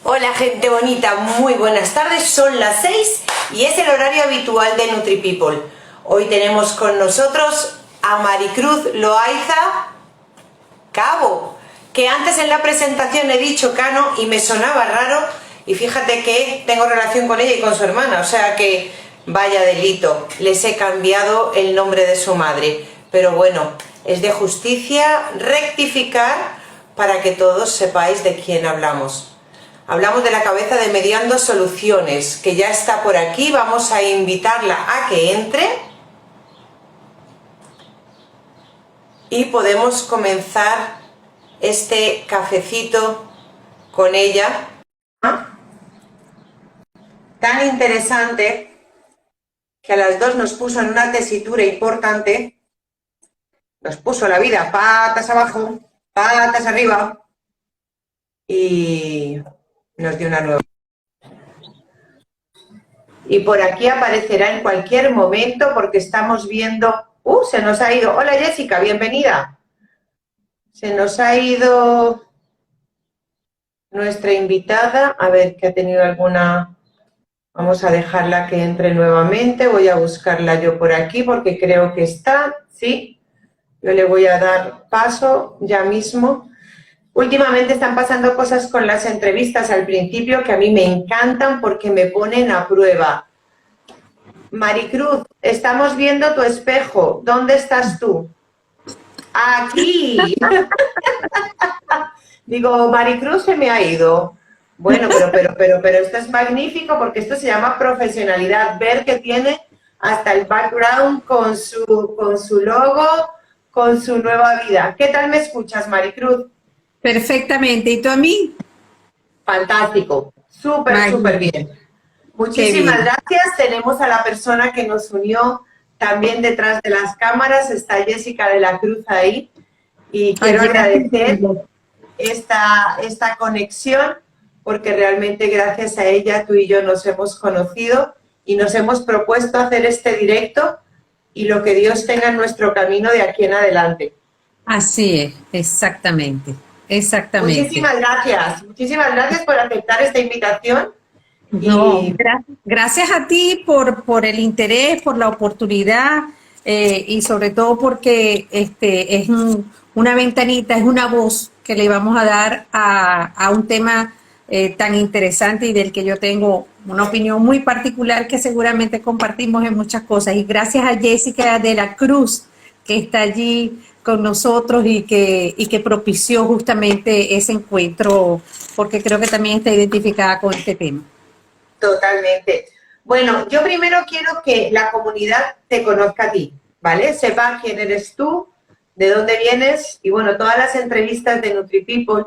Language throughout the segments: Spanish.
Hola gente bonita, muy buenas tardes, son las 6 y es el horario habitual de NutriPeople. Hoy tenemos con nosotros a Maricruz Loaiza Cabo, que antes en la presentación he dicho Cano y me sonaba raro, y fíjate que tengo relación con ella y con su hermana, o sea que vaya delito, les he cambiado el nombre de su madre, pero bueno, es de justicia rectificar para que todos sepáis de quién hablamos. Hablamos de la cabeza de Mediando Soluciones, que ya está por aquí. Vamos a invitarla a que entre y podemos comenzar este cafecito con ella. Tan interesante que a las dos nos puso en una tesitura importante, nos puso la vida patas abajo, patas arriba y nos dio una nueva. Y por aquí aparecerá en cualquier momento porque estamos viendo... se nos ha ido. Hola Jessica, bienvenida. Se nos ha ido nuestra invitada. A ver, que ha tenido alguna... Vamos a dejarla que entre nuevamente. Voy a buscarla yo por aquí porque creo que está. Sí, yo le voy a dar paso ya mismo. Últimamente están pasando cosas con las entrevistas al principio que a mí me encantan porque me ponen a prueba. Maricruz, estamos viendo tu espejo. ¿Dónde estás tú? Aquí. Digo, Maricruz se me ha ido. Bueno, pero esto es magnífico porque esto se llama profesionalidad. Ver que tiene hasta el background con su logo, con su nueva vida. ¿Qué tal me escuchas, Maricruz? Perfectamente. ¿Y tú a mí? Fantástico. Súper bien. Muchísimas gracias. Tenemos a la persona que nos unió también detrás de las cámaras. Está Jessica de la Cruz ahí. Y quiero agradecer esta conexión porque realmente gracias a ella tú y yo nos hemos conocido y nos hemos propuesto hacer este directo y lo que Dios tenga en nuestro camino de aquí en adelante. Así es, exactamente. Muchísimas gracias por aceptar esta invitación. No, gracias a ti por el interés, por la oportunidad y sobre todo porque es una ventanita, es una voz que le vamos a dar a un tema tan interesante y del que yo tengo una opinión muy particular que seguramente compartimos en muchas cosas. Y gracias a Jessica de la Cruz que está allí con nosotros y que propició justamente ese encuentro porque creo que también está identificada con este tema. Totalmente. Bueno, yo primero quiero que la comunidad te conozca a ti, ¿vale? Sepa quién eres tú, de dónde vienes y bueno, todas las entrevistas de NutriPeople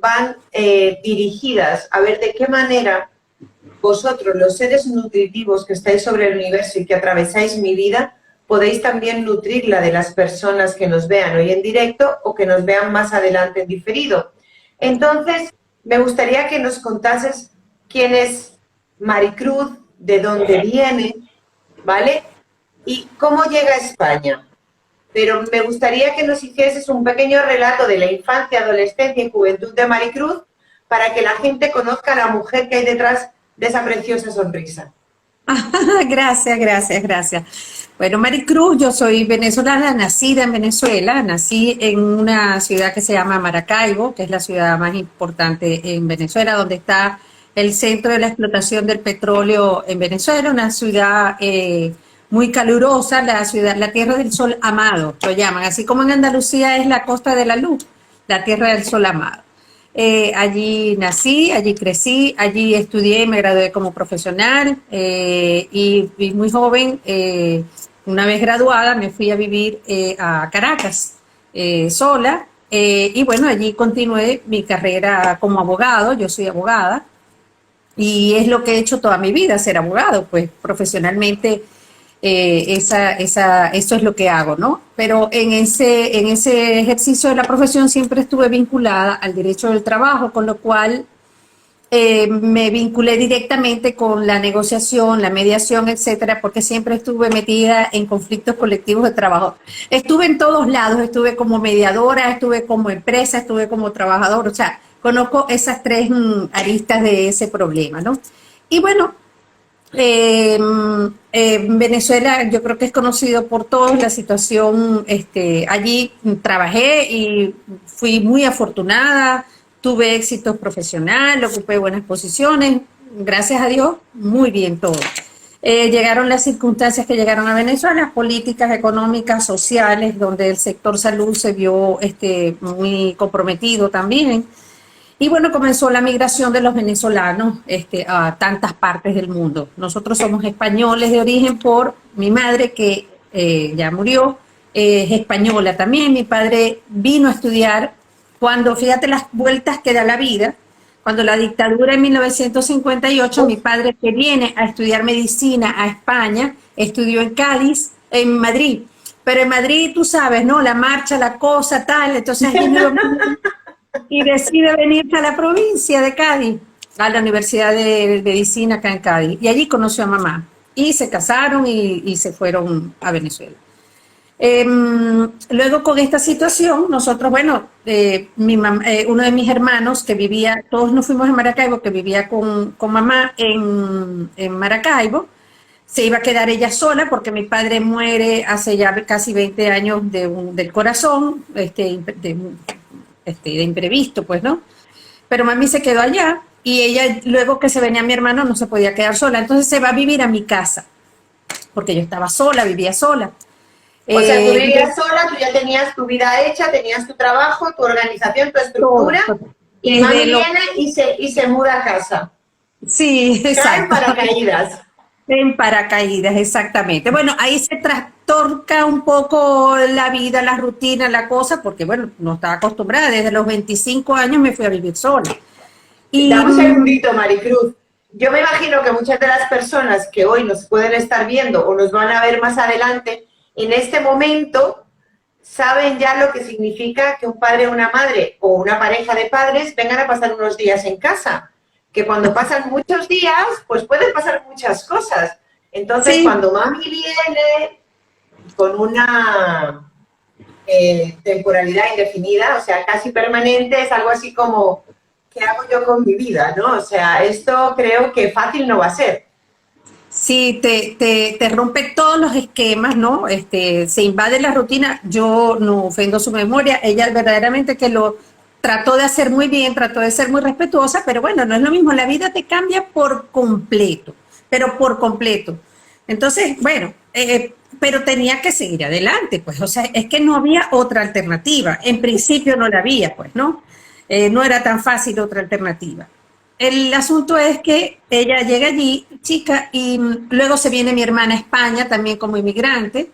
van dirigidas a ver de qué manera vosotros, los seres nutritivos que estáis sobre el universo y que atravesáis mi vida, podéis también nutrir la de las personas que nos vean hoy en directo o que nos vean más adelante en diferido. Entonces, me gustaría que nos contases quién es Maricruz, de dónde viene, ¿vale? Y cómo llega a España. Pero me gustaría que nos hicieses un pequeño relato de la infancia, adolescencia y juventud de Maricruz para que la gente conozca a la mujer que hay detrás de esa preciosa sonrisa. Gracias. Bueno, Maricruz, yo soy venezolana, nacida en Venezuela, nací en una ciudad que se llama Maracaibo, que es la ciudad más importante en Venezuela, donde está el centro de la explotación del petróleo en Venezuela, una ciudad muy calurosa, la tierra del sol amado, lo llaman, así como en Andalucía es la Costa de la Luz, la tierra del sol amado. Allí nací, allí crecí, allí estudié y me gradué como profesional y muy joven, una vez graduada, me fui a vivir a Caracas sola y bueno, allí continué mi carrera como abogado, yo soy abogada y es lo que he hecho toda mi vida, ser abogado, pues profesionalmente eso es lo que hago, ¿no? Pero en ese ejercicio de la profesión siempre estuve vinculada al derecho del trabajo, con lo cual me vinculé directamente con la negociación, la mediación, etcétera, porque siempre estuve metida en conflictos colectivos de trabajo. Estuve en todos lados, estuve como mediadora, estuve como empresa, estuve como trabajador, o sea, conozco esas tres aristas de ese problema, ¿no? Y bueno, Venezuela yo creo que es conocido por todos la situación, allí trabajé y fui muy afortunada, tuve éxitos profesional, ocupé buenas posiciones, gracias a Dios, muy bien todo. Llegaron las circunstancias que llegaron a Venezuela, políticas económicas, sociales, donde el sector salud se vio muy comprometido también. Y bueno, comenzó la migración de los venezolanos a tantas partes del mundo. Nosotros somos españoles de origen por mi madre, que ya murió, es española también. Mi padre vino a estudiar cuando, fíjate las vueltas que da la vida, cuando la dictadura en 1958, mi padre que viene a estudiar medicina a España, estudió en Cádiz, en Madrid. Pero en Madrid, tú sabes, ¿no? La marcha, la cosa, tal. Entonces, y decide venirse a la provincia de Cádiz, a la Universidad de Medicina acá en Cádiz. Y allí conoció a mamá. Y se casaron y se fueron a Venezuela. Luego con esta situación, nosotros, bueno, uno de mis hermanos que vivía, todos nos fuimos a Maracaibo, que vivía con mamá en Maracaibo, se iba a quedar ella sola porque mi padre muere hace ya casi 20 años del corazón, de imprevisto, pues, ¿no? Pero mami se quedó allá y ella, luego que se venía mi hermano, no se podía quedar sola. Entonces se va a vivir a mi casa, porque yo estaba sola, vivía sola. O sea, tú vivías sola, tú ya tenías tu vida hecha, tenías tu trabajo, tu organización, tu estructura, y mami viene y se muda a casa. Sí, exacto. En paracaídas. En paracaídas, exactamente. Bueno, ahí se trastorca un poco la vida, la rutina, la cosa, porque bueno, no estaba acostumbrada. Desde los 25 años me fui a vivir sola. Y dame un segundito, Maricruz. Yo me imagino que muchas de las personas que hoy nos pueden estar viendo o nos van a ver más adelante, en este momento saben ya lo que significa que un padre o una madre o una pareja de padres vengan a pasar unos días en casa. Que cuando pasan muchos días, pues pueden pasar muchas cosas. Entonces, sí, cuando mami viene con una temporalidad indefinida, o sea, casi permanente, es algo así como, ¿qué hago yo con mi vida? ¿No? O sea, esto creo que fácil no va a ser. Sí, te rompe todos los esquemas, ¿no? Se invade la rutina. Yo no ofendo su memoria, ella verdaderamente que lo trató de hacer muy bien, trató de ser muy respetuosa, pero bueno, no es lo mismo, la vida te cambia por completo, pero por completo. Entonces, bueno, pero tenía que seguir adelante, pues, o sea, es que no había otra alternativa, en principio no la había, pues, ¿no? No era tan fácil otra alternativa. El asunto es que ella llega allí, chica, y luego se viene mi hermana a España también como inmigrante.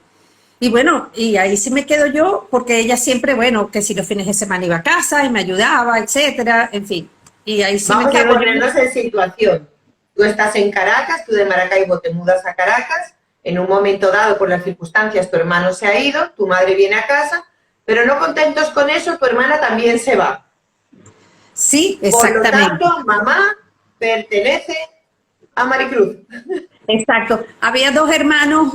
Y bueno, y ahí sí me quedo yo, porque ella siempre, bueno, que si los fines de semana iba a casa y me ayudaba, etcétera, en fin. Y ahí sí Vamos me quedo a ponernos en situación. Tú estás en Caracas, tú de Maracaibo te mudas a Caracas, en un momento dado, por las circunstancias, tu hermano se ha ido, tu madre viene a casa, pero no contentos con eso, tu hermana también se va. Sí, exactamente. Por lo tanto, mamá pertenece a Maricruz. Exacto. Había dos hermanos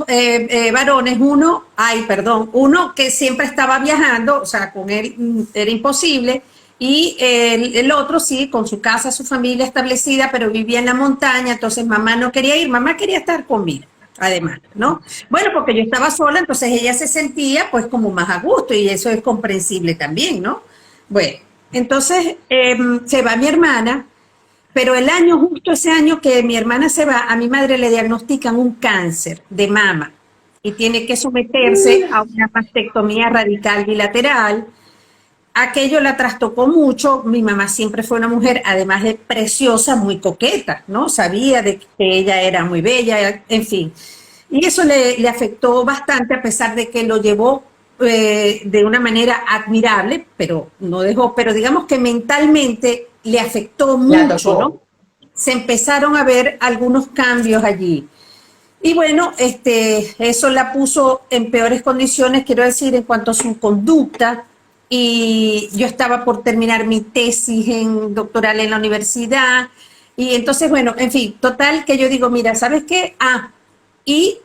varones, uno que siempre estaba viajando, o sea, con él era imposible, y el otro sí, con su casa, su familia establecida, pero vivía en la montaña, entonces mamá no quería ir, mamá quería estar conmigo, además, ¿no? Bueno, porque yo estaba sola, entonces ella se sentía pues como más a gusto, y eso es comprensible también, ¿no? Bueno, entonces se va mi hermana. Pero justo ese año que mi hermana se va, a mi madre le diagnostican un cáncer de mama y tiene que someterse a una mastectomía radical bilateral. Aquello la trastocó mucho. Mi mamá siempre fue una mujer, además de preciosa, muy coqueta, ¿no? Sabía de que ella era muy bella, en fin. Y eso le afectó bastante, a pesar de que lo llevó de una manera admirable, pero no dejó, pero digamos que mentalmente le afectó mucho, ¿no? Se empezaron a ver algunos cambios allí. Y bueno, eso la puso en peores condiciones, quiero decir, en cuanto a su conducta. Y yo estaba por terminar mi tesis doctoral en la universidad. Y entonces, bueno, en fin, total que yo digo, mira, ¿sabes qué? Y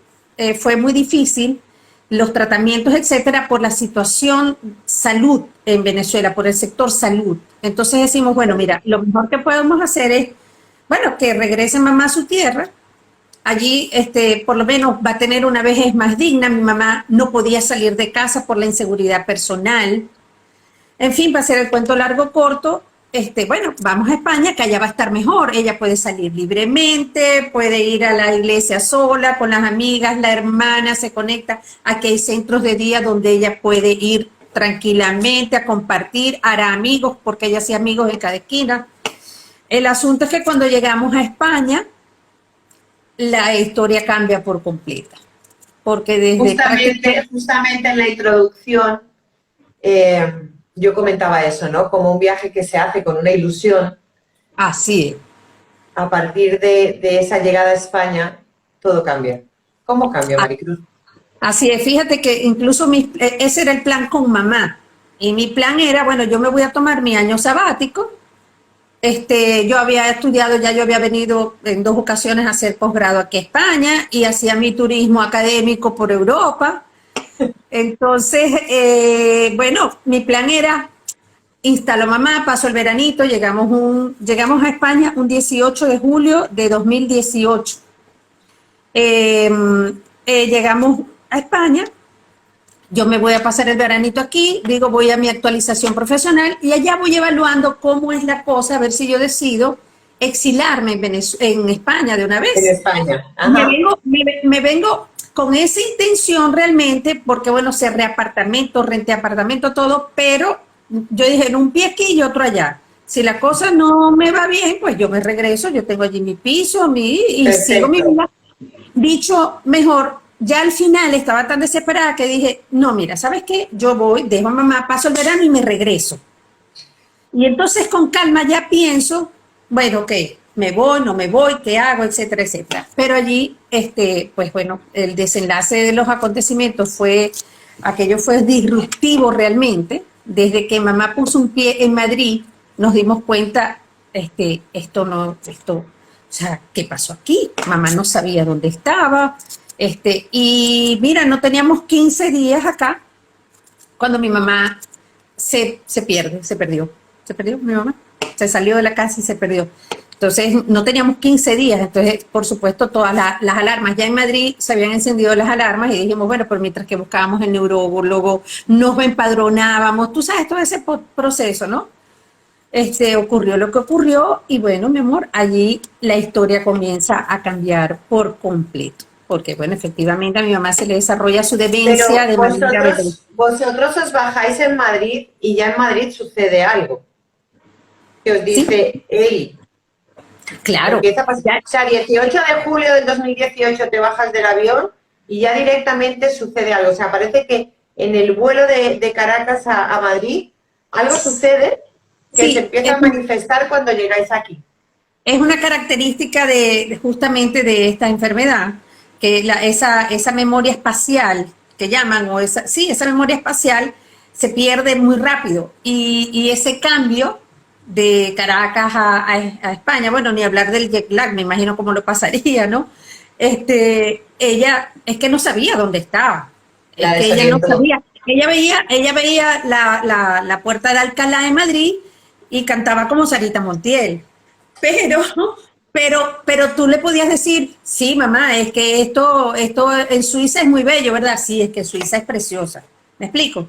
fue muy difícil los tratamientos, etcétera, por la situación salud en Venezuela, por el sector salud. Entonces decimos, bueno, mira, lo mejor que podemos hacer es, bueno, que regrese mamá a su tierra. Allí, por lo menos va a tener una vejez más digna. Mi mamá no podía salir de casa por la inseguridad personal. En fin, para hacer el cuento largo corto, bueno, vamos a España, que allá va a estar mejor. Ella puede salir libremente, puede ir a la iglesia sola, con las amigas, la hermana se conecta. Aquí hay centros de día donde ella puede ir tranquilamente a compartir, hará amigos, porque ella hacía amigos en cada esquina. El asunto es que cuando llegamos a España, la historia cambia por completa. Porque desde justamente en la introducción yo comentaba eso, ¿no? Como un viaje que se hace con una ilusión. Así es. A partir de esa llegada a España, todo cambia. ¿Cómo cambia, Maricruz? Así es, fíjate que incluso ese era el plan con mamá. Y mi plan era, bueno, yo me voy a tomar mi año sabático. Yo había estudiado, ya yo había venido en 2 ocasiones a hacer posgrado aquí a España y hacía mi turismo académico por Europa. Entonces, bueno, mi plan era, instalo mamá, paso el veranito, llegamos a España un 18 de julio de 2018. Llegamos a España, yo me voy a pasar el veranito aquí, digo, voy a mi actualización profesional y allá voy evaluando cómo es la cosa, a ver si yo decido exilarme en España de una vez. En España. Ajá. Me vengo con esa intención realmente, porque bueno, cerré apartamento, renté apartamento, todo, pero yo dije, en un pie aquí y otro allá. Si la cosa no me va bien, pues yo me regreso, yo tengo allí mi piso, y Perfecto. Sigo mi vida. Dicho mejor, ya al final estaba tan desesperada que dije, no, mira, ¿sabes qué? Yo voy, dejo a mamá, paso el verano y me regreso. Y entonces con calma ya pienso, bueno, ok, me voy, no me voy, qué hago, etcétera, etcétera. Pero allí, pues bueno, el desenlace de los acontecimientos aquello fue disruptivo realmente. Desde que mamá puso un pie en Madrid, nos dimos cuenta, o sea, ¿qué pasó aquí? Mamá no sabía dónde estaba. Y mira, no teníamos 15 días acá cuando mi mamá se perdió mi mamá, se salió de la casa y se perdió. Entonces no teníamos 15 días, entonces por supuesto todas las alarmas, ya en Madrid se habían encendido las alarmas y dijimos, bueno, pero mientras que buscábamos el neurólogo, nos empadronábamos, tú sabes, todo ese proceso, ¿no? Ocurrió lo que ocurrió y bueno, mi amor, allí la historia comienza a cambiar por completo. Porque, bueno, efectivamente a mi mamá se le desarrolla su demencia de manera... Vosotros os bajáis en Madrid y ya en Madrid sucede algo. Que os dice, hey, claro. Empieza a pasar. O sea, 18 de julio del 2018 te bajas del avión y ya directamente sucede algo. O sea, parece que en el vuelo de Caracas a Madrid algo sucede que se empieza a manifestar cuando llegáis aquí. Es una característica justamente de esta enfermedad, que esa memoria espacial que llaman, esa memoria espacial se pierde muy rápido y ese cambio de Caracas a España, bueno, ni hablar del jet lag, me imagino cómo lo pasaría, ¿no? Ella es que no sabía dónde estaba, es que ella no sabía, ella veía la puerta de Alcalá de Madrid y cantaba como Sarita Montiel, pero tú le podías decir, sí, mamá, es que esto en Suiza es muy bello, ¿verdad? Sí, es que Suiza es preciosa. ¿Me explico? O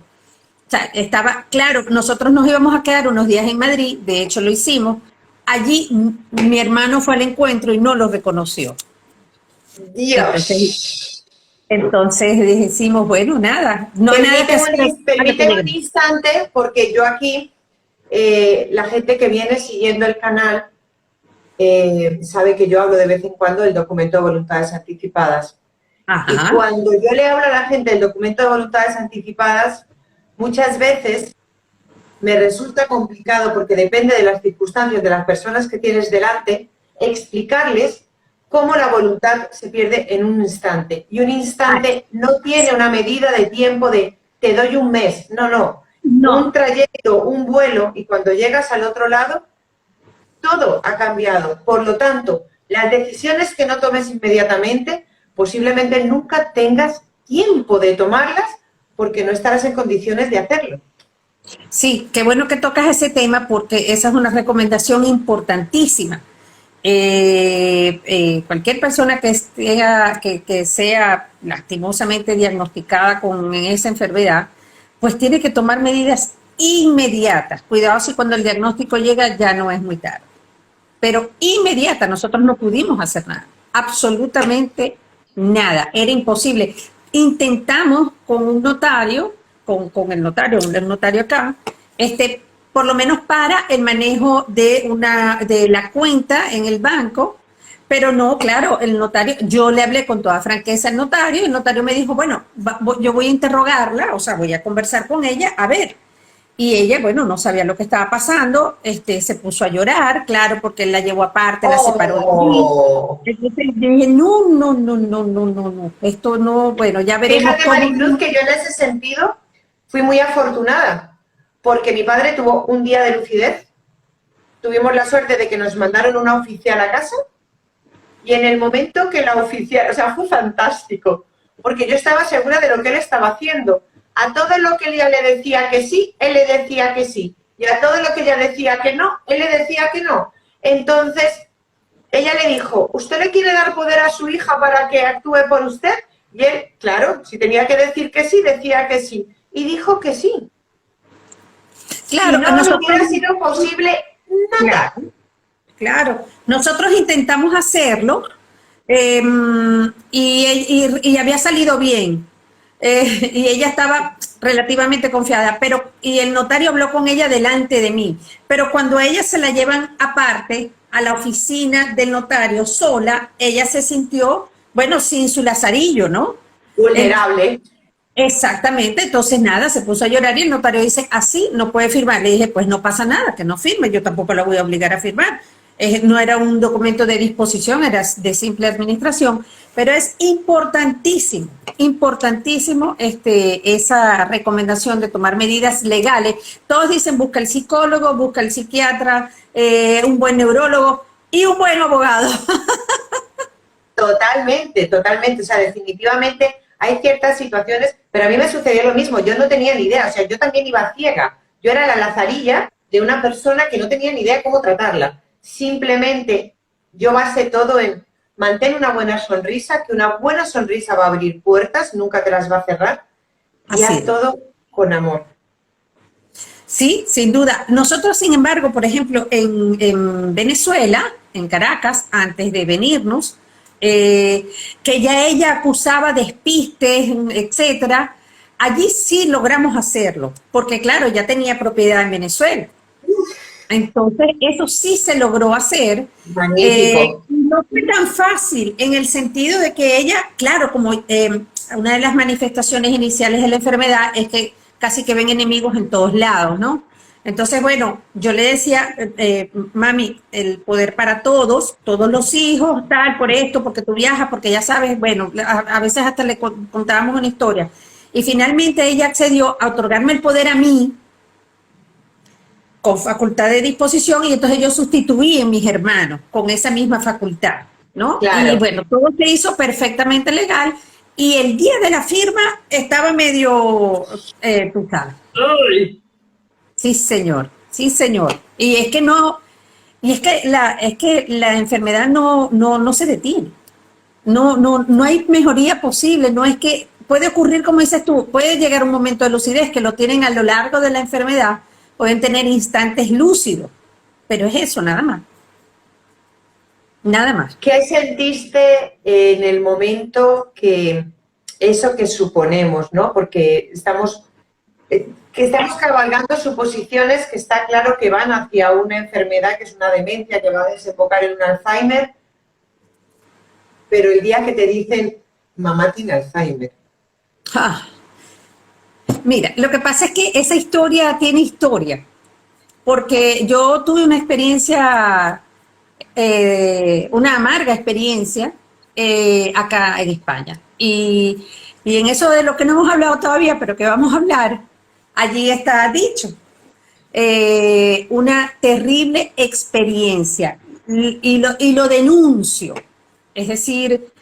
sea, estaba claro, nosotros nos íbamos a quedar unos días en Madrid, de hecho lo hicimos. Allí mi hermano fue al encuentro y no lo reconoció. Dios. Entonces decimos, bueno, nada, no hay nada que hacer. Permíteme un instante, porque yo aquí, la gente que viene siguiendo el canal, sabe que yo hablo de vez en cuando del documento de voluntades anticipadas. Ajá. Y cuando yo le hablo a la gente del documento de voluntades anticipadas, muchas veces me resulta complicado, porque depende de las circunstancias de las personas que tienes delante, explicarles cómo la voluntad se pierde en un instante. Y un instante no tiene una medida de tiempo de te doy un mes. No. Un trayecto, un vuelo, y cuando llegas al otro lado, todo ha cambiado. Por lo tanto, las decisiones que no tomes inmediatamente, posiblemente nunca tengas tiempo de tomarlas porque no estarás en condiciones de hacerlo. Sí, qué bueno que tocas ese tema porque esa es una recomendación importantísima. Cualquier persona que sea lastimosamente diagnosticada con esa enfermedad, pues tiene que tomar medidas inmediatas. Cuidado si cuando el diagnóstico llega ya no es muy tarde. Pero inmediata, nosotros no pudimos hacer nada, absolutamente nada, era imposible. Intentamos con un notario, con el notario acá, por lo menos para el manejo de la cuenta en el banco, pero no, claro, el notario, yo le hablé con toda franqueza al notario, y el notario me dijo, bueno, yo voy a interrogarla, o sea, voy a conversar con ella, a ver. Y ella, bueno, no sabía lo que estaba pasando, se puso a llorar, claro, porque él la llevó aparte, la separó de mí. Oh. Entonces yo dije, no, no, no, no, no, no, no, esto no, bueno, ya veremos Fíjate, cómo. Maricruz, que yo en ese sentido fui muy afortunada, porque mi padre tuvo un día de lucidez, tuvimos la suerte de que nos mandaron una oficial a casa, y en el momento que la oficial, o sea, fue fantástico, porque yo estaba segura de lo que él estaba haciendo. A todo lo que ella le decía que sí, él le decía que sí. Y a todo lo que ella decía que no, él le decía que no. Entonces, ella le dijo, ¿usted le quiere dar poder a su hija para que actúe por usted? Y él, claro, si tenía que decir que sí, decía que sí. Y dijo que sí. Claro, Si a no, no nosotros, hubiera sido posible nada. claro, claro, nosotros intentamos hacerlo y había salido bien. Y ella estaba relativamente confiada, y el notario habló con ella delante de mí, pero cuando a ella se la llevan aparte a la oficina del notario sola, ella se sintió, bueno, sin su lazarillo, ¿no? Vulnerable. Exactamente, entonces nada, se puso a llorar y el notario dice, así no puede firmar. Le dije, pues no pasa nada, que no firme, yo tampoco la voy a obligar a firmar. No era un documento de disposición, era de simple administración, pero es importantísimo, importantísimo esa recomendación de tomar medidas legales. Todos dicen, busca el psicólogo, busca el psiquiatra, un buen neurólogo y un buen abogado. Totalmente, totalmente. O sea, definitivamente hay ciertas situaciones, pero a mí me sucedió lo mismo. Yo no tenía ni idea, o sea, yo también iba ciega. Yo era la lazarilla de una persona que no tenía ni idea cómo tratarla. Simplemente yo basé todo en mantén una buena sonrisa, que una buena sonrisa va a abrir puertas, nunca te las va a cerrar, y haz todo con amor. Sí, sin duda. Nosotros, sin embargo, por ejemplo, en Venezuela, en Caracas, antes de venirnos, que ya ella acusaba despistes, etcétera, allí sí logramos hacerlo, porque claro, ya tenía propiedad en Venezuela. Entonces, eso sí se logró hacer. Magnífico. No fue tan fácil en el sentido de que ella, claro, como una de las manifestaciones iniciales de la enfermedad es que casi que ven enemigos en todos lados, ¿no? Entonces, bueno, yo le decía, mami, el poder para todos, todos los hijos, tal, por esto, porque tú viajas, porque ya sabes, bueno, a veces hasta le contábamos una historia. Y finalmente ella accedió a otorgarme el poder a mí, con facultad de disposición, y entonces yo sustituí en mis hermanos con esa misma facultad, ¿no? Claro. Y bueno, todo se hizo perfectamente legal y el día de la firma estaba medio, tú sabes. Sí, señor, sí, señor. Y es que no, y es que la enfermedad no se detiene. No hay mejoría posible, no es que puede ocurrir, como dices tú, puede llegar un momento de lucidez que lo tienen a lo largo de la enfermedad, pueden tener instantes lúcidos, pero es eso, nada más. Nada más. ¿Qué sentiste en el momento que eso que suponemos, ¿no? Porque estamos cabalgando suposiciones que está claro que van hacia una enfermedad que es una demencia, que va a desembocar en un Alzheimer, pero el día que te dicen, mamá tiene Alzheimer. Ah, mira, lo que pasa es que esa historia tiene historia, porque yo tuve una experiencia, una amarga experiencia acá en España. Y en eso de lo que no hemos hablado todavía, pero que vamos a hablar, allí está dicho. Una terrible experiencia y lo denuncio. Es decir,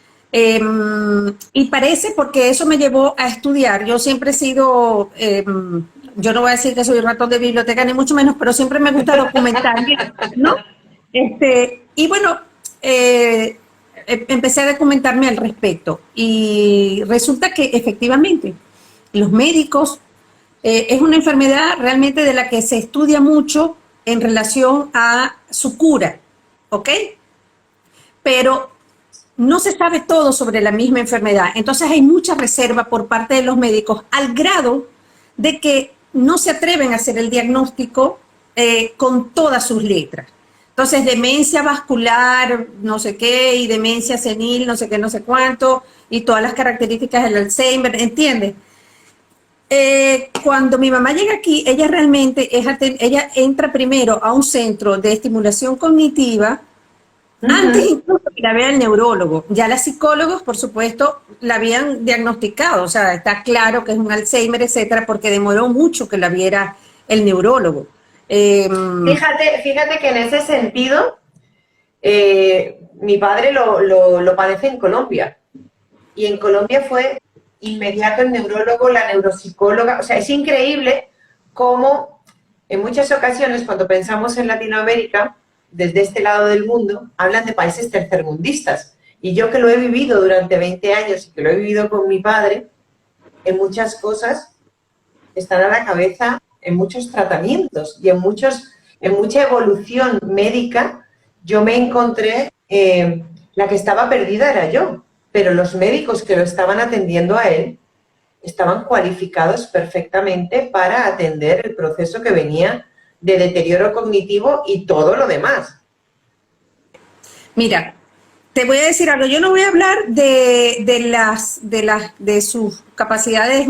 Y parece porque eso me llevó a estudiar. Yo siempre he sido, yo no voy a decir que soy ratón de biblioteca, ni mucho menos, pero siempre me gusta documentar, ¿no? Y bueno, empecé a documentarme al respecto. Y resulta que efectivamente los médicos es una enfermedad realmente de la que se estudia mucho en relación a su cura, ¿ok? Pero no se sabe todo sobre la misma enfermedad. Entonces hay mucha reserva por parte de los médicos al grado de que no se atreven a hacer el diagnóstico con todas sus letras. Entonces, demencia vascular, no sé qué, y demencia senil, no sé qué, no sé cuánto, y todas las características del Alzheimer, ¿entiendes? Cuando mi mamá llega aquí, ella realmente, ella entra primero a un centro de estimulación cognitiva, antes incluso que la vea el neurólogo. Ya las psicólogos, por supuesto, la habían diagnosticado, o sea, está claro que es un Alzheimer, etcétera, porque demoró mucho que la viera el neurólogo. Fíjate que en ese sentido, mi padre lo padece en Colombia. Y en Colombia fue inmediato el neurólogo, la neuropsicóloga. O sea, es increíble cómo en muchas ocasiones cuando pensamos en Latinoamérica, desde este lado del mundo, hablan de países tercermundistas. Y yo que lo he vivido durante 20 años y que lo he vivido con mi padre, en muchas cosas están a la cabeza en muchos tratamientos y en mucha evolución médica. Yo me encontré, la que estaba perdida era yo, pero los médicos que lo estaban atendiendo a él estaban cualificados perfectamente para atender el proceso que venía de deterioro cognitivo y todo lo demás. Mira, te voy a decir algo. Yo no voy a hablar de sus capacidades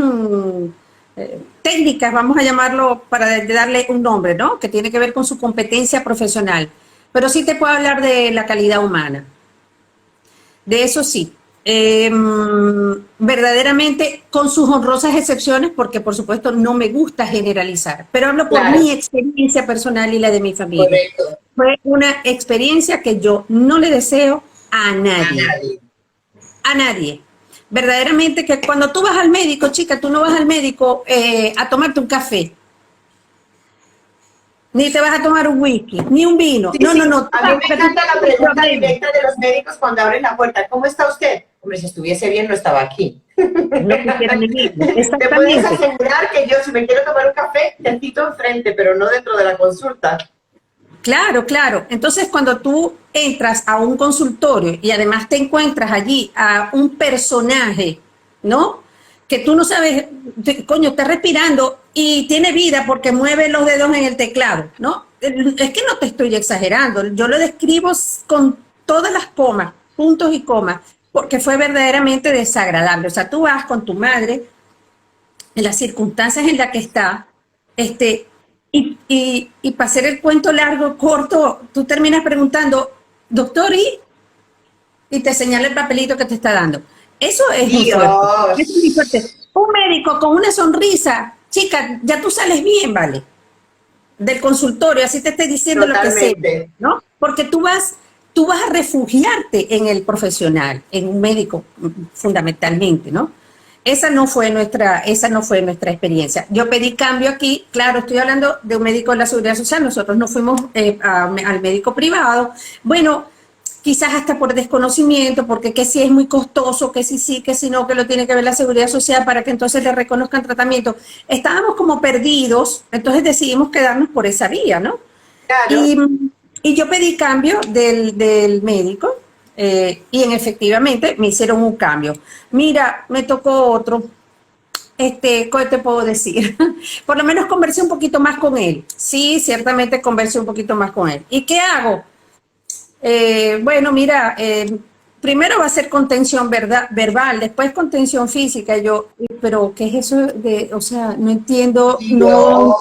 técnicas, vamos a llamarlo para darle un nombre, ¿no? Que tiene que ver con su competencia profesional. Pero sí te puedo hablar de la calidad humana. De eso sí. Verdaderamente, con sus honrosas excepciones, porque por supuesto no me gusta generalizar, pero hablo por mi experiencia personal y la de mi familia. Correcto. Fue una experiencia que yo no le deseo a nadie. A nadie. Verdaderamente que cuando tú vas al médico, chica, tú no vas al médico a tomarte un café. Ni te vas a tomar un whisky, ni un vino. Sí, no, sí. no, no. A mí me encanta la pregunta directa de los médicos cuando abren la puerta. ¿Cómo está usted? Hombre, si estuviese bien no estaba aquí. No quisiera venir. Te puedes asegurar que yo, si me quiero tomar un café, te cito enfrente, pero no dentro de la consulta. Claro, claro. Entonces, cuando tú entras a un consultorio y además te encuentras allí a un personaje, ¿no? Que tú no sabes, coño, está respirando y tiene vida porque mueve los dedos en el teclado, ¿no? Es que no te estoy exagerando. Yo lo describo con todas las comas, puntos y comas, porque fue verdaderamente desagradable. O sea, tú vas con tu madre en las circunstancias en las que está, y para hacer el cuento largo, corto, tú terminas preguntando, doctor, y te señala el papelito que te está dando. Eso es muy fuerte. Eso es muy fuerte. Un médico con una sonrisa, chica, ya tú sales bien, ¿vale? Del consultorio, así te estoy diciendo Totalmente. Lo que sea, ¿no? Porque tú vas a refugiarte en el profesional, en un médico fundamentalmente, ¿no? Esa no fue nuestra experiencia. Yo pedí cambio aquí, claro, estoy hablando de un médico de la Seguridad Social, nosotros nos fuimos al médico privado, bueno, quizás hasta por desconocimiento, porque que si es muy costoso, que si sí, que si no, que lo tiene que ver la Seguridad Social para que entonces le reconozcan tratamiento. Estábamos como perdidos, entonces decidimos quedarnos por esa vía, ¿no? Claro. Y yo pedí cambio del médico, y efectivamente me hicieron un cambio. Mira, me tocó otro. ¿Qué te puedo decir? Por lo menos conversé un poquito más con él. Sí, ciertamente conversé un poquito más con él. ¿Y qué hago? Bueno, mira, primero va a ser contención verbal, después contención física. Yo, pero ¿qué es eso de, o sea, no entiendo, no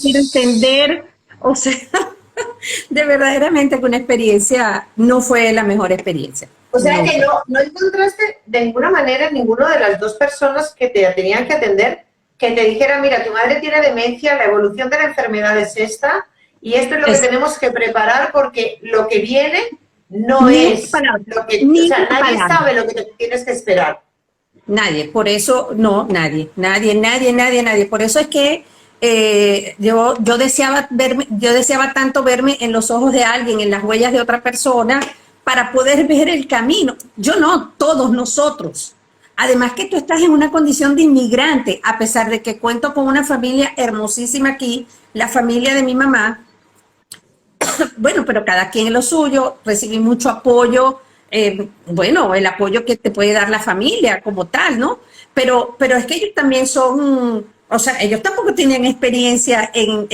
quiero entender, o sea, de verdaderamente que una experiencia no fue la mejor experiencia. O sea que no encontraste de ninguna manera ninguno de las dos personas que te tenían que atender que te dijera, mira, tu madre tiene demencia, la evolución de la enfermedad es esta, y esto es lo que tenemos que preparar porque lo que viene no Ni es una palabra, lo que, o ni sea, una nadie palabra. sabe lo que te tienes que esperar. Nadie, por eso, no, nadie. Por eso es que yo deseaba verme, yo deseaba tanto verme en los ojos de alguien, en las huellas de otra persona, para poder ver el camino. Yo no, todos nosotros. Además que tú estás en una condición de inmigrante, a pesar de que cuento con una familia hermosísima aquí, la familia de mi mamá, bueno, pero cada quien en lo suyo, recibí mucho apoyo, bueno, el apoyo que te puede dar la familia como tal, ¿no? Pero es que ellos también son, o sea, ellos tampoco tienen experiencia en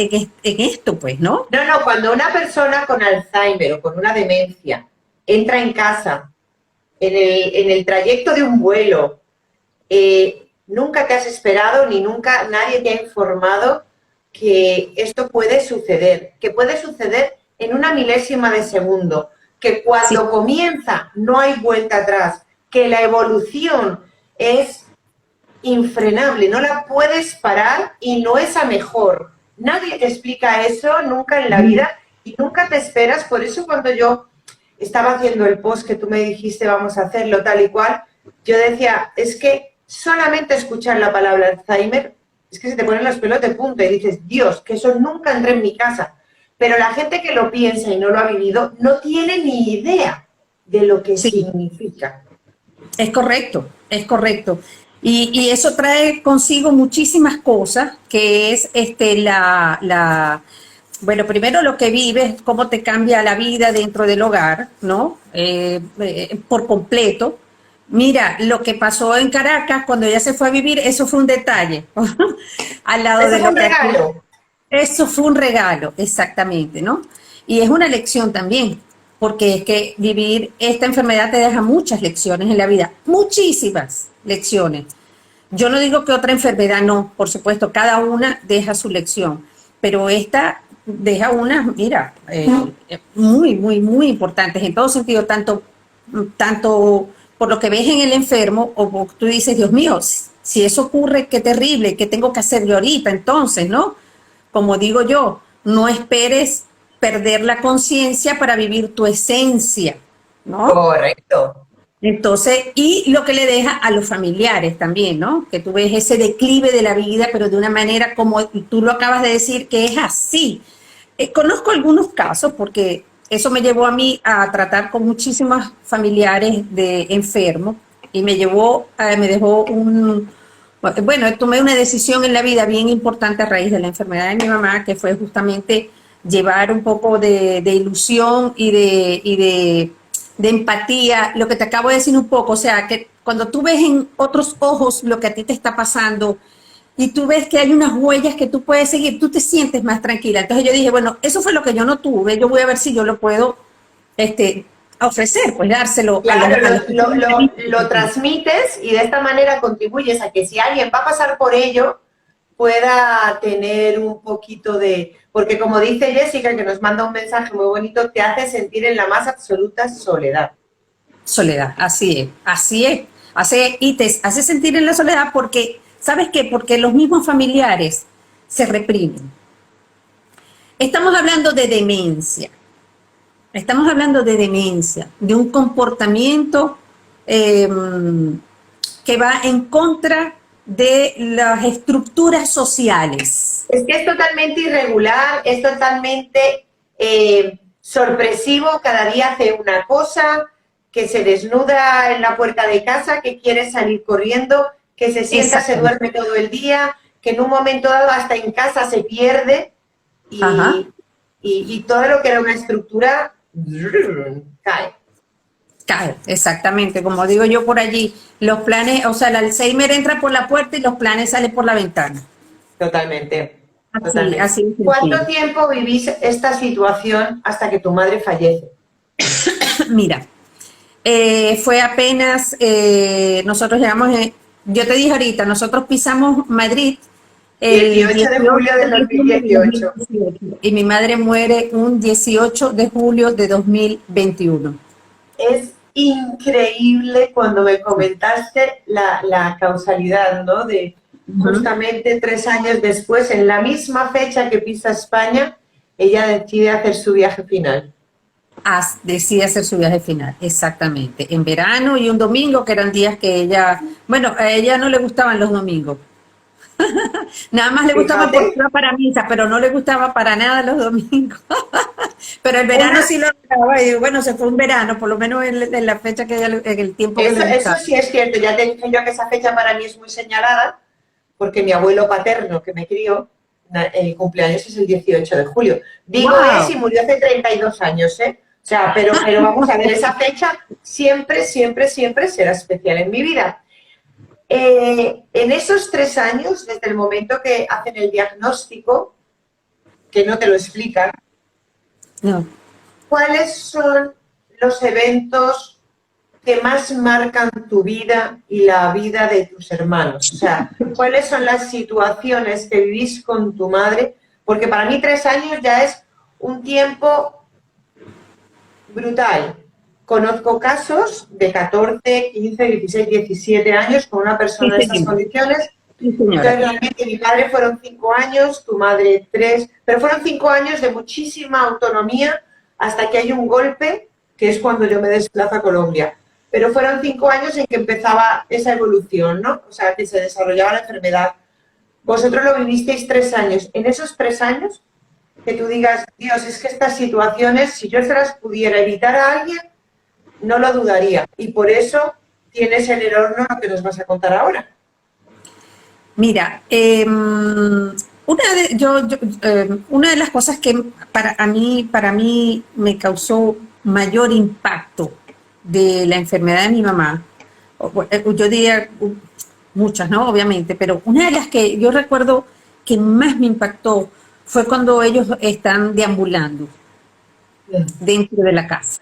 esto, pues, ¿no? No, no, cuando una persona con Alzheimer o con una demencia entra en casa, en el trayecto de un vuelo, nunca te has esperado ni nunca nadie te ha informado que esto puede suceder, que puede suceder en una milésima de segundo, que Sí, cuando comienza no hay vuelta atrás, que la evolución es infrenable, no la puedes parar y no es a mejor. Nadie te explica eso nunca en la vida y nunca te esperas. Por eso cuando yo estaba haciendo el post que tú me dijiste vamos a hacerlo tal y cual, yo decía, es que solamente escuchar la palabra Alzheimer, es que se te ponen los pelos de punta y dices, Dios, que eso nunca entré en mi casa. Pero la gente que lo piensa y no lo ha vivido no tiene ni idea de lo que sí. significa. Es correcto, es correcto. Y eso trae consigo muchísimas cosas, que es bueno, primero lo que vives, cómo te cambia la vida dentro del hogar, ¿no? Por completo. Mira, lo que pasó en Caracas cuando ella se fue a vivir, eso fue un detalle, al lado Eso de fue lo un que aquí. regalo. Eso fue un regalo, exactamente, ¿no? Y es una lección también, porque es que vivir esta enfermedad te deja muchas lecciones en la vida, muchísimas lecciones. Yo no digo que otra enfermedad no, por supuesto, cada una deja su lección, pero esta deja unas, mira, muy importantes en todo sentido, tanto por lo que ves en el enfermo, o porque tú dices, Dios mío, si eso ocurre, qué terrible, ¿qué tengo que hacer yo ahorita? Entonces, ¿no? Como digo yo, no esperes perder la conciencia para vivir tu esencia, ¿no? Correcto. Entonces, y lo que le deja a los familiares también, ¿no? Que tú ves ese declive de la vida, pero de una manera como tú lo acabas de decir, que es así. Conozco algunos casos porque eso me llevó a mí a tratar con muchísimos familiares de enfermos y me dejó bueno, tomé una decisión en la vida bien importante a raíz de la enfermedad de mi mamá, que fue justamente llevar un poco de ilusión de empatía, lo que te acabo de decir un poco, o sea, que cuando tú ves en otros ojos lo que a ti te está pasando y tú ves que hay unas huellas que tú puedes seguir, tú te sientes más tranquila. Entonces yo dije, bueno, eso fue lo que yo no tuve, yo voy a ver si yo lo puedo este, ofrecer, pues dárselo Claro, a los que tienen la lo misma. transmites y de esta manera contribuyes a que si alguien va a pasar por ello, pueda tener un poquito de... Porque como dice Jessica, que nos manda un mensaje muy bonito, te hace sentir en la más absoluta soledad. Soledad, así es, y te hace sentir en la soledad porque, ¿sabes qué? Porque los mismos familiares se reprimen. Estamos hablando de demencia, de un comportamiento eh, que va en contra de las estructuras sociales. Es que es totalmente irregular, es totalmente sorpresivo, cada día hace una cosa, que se desnuda en la puerta de casa, que quiere salir corriendo, que se sienta, se Exactamente. duerme todo el día, que en un momento dado hasta en casa se pierde Ajá. y todo lo que era una estructura cae. Cae, exactamente, como digo yo por allí, los planes, o sea, el Alzheimer entra por la puerta y los planes salen por la ventana. Totalmente, Así, totalmente. así de ¿Cuánto sencillo. tiempo vivís esta situación hasta que tu madre fallece? Mira, fue apenas, nosotros llegamos, yo te dije ahorita, nosotros pisamos Madrid el 18 de 18 julio del de julio de 2018. 2018 y mi madre muere un 18 de julio de 2021. Es increíble cuando me comentaste la causalidad, ¿no? De Ujú. justamente 3 años después, en la misma fecha que pisa España, ella decide hacer su viaje final. decide hacer su viaje final, exactamente, en verano y un domingo, que eran días que ella, bueno, a ella no le gustaban los domingos, nada más le gustaba porque Fíjate, iba para misa, pero no le gustaba para nada los domingos. Pero el verano una, sí lo lograba y bueno, se fue un verano, por lo menos en la fecha que en el tiempo que le eso gustaba. sí es cierto, ya te dije yo que esa fecha para mí es muy señalada, porque mi abuelo paterno que me crió, el cumpleaños es el 18 de julio. Digo es y ¡Wow! murió hace 32 años, ¿eh? O sea, pero vamos a ver, esa fecha siempre, siempre, siempre será especial en mi vida. En esos 3 años, desde el momento que hacen el diagnóstico, que no te lo explican, No. ¿cuáles son los eventos que más marcan tu vida y la vida de tus hermanos? O sea, ¿cuáles son las situaciones que vivís con tu madre? Porque para mí 3 años ya es un tiempo brutal. Conozco casos de 14, 15, 16, 17 años con una Sí, persona en estas señora. condiciones. Sí, señora. Entonces, realmente mi padre fueron 5 años, tu madre 3, pero fueron 5 años de muchísima autonomía hasta que hay un golpe, que es cuando yo me desplazo a Colombia. Pero fueron 5 años en que empezaba esa evolución, ¿no? O sea, que se desarrollaba la enfermedad. Vosotros lo vivisteis 3 años. En esos 3 años, que tú digas, Dios, es que estas situaciones, si yo se las pudiera evitar a alguien, no lo dudaría. Y por eso tienes en el horno lo que nos vas a contar ahora. Mira, una de las cosas que para mí me causó mayor impacto de la enfermedad de mi mamá, yo diría muchas, ¿no? Obviamente, pero una de las que yo recuerdo que más me impactó fue cuando ellos están deambulando dentro de la casa.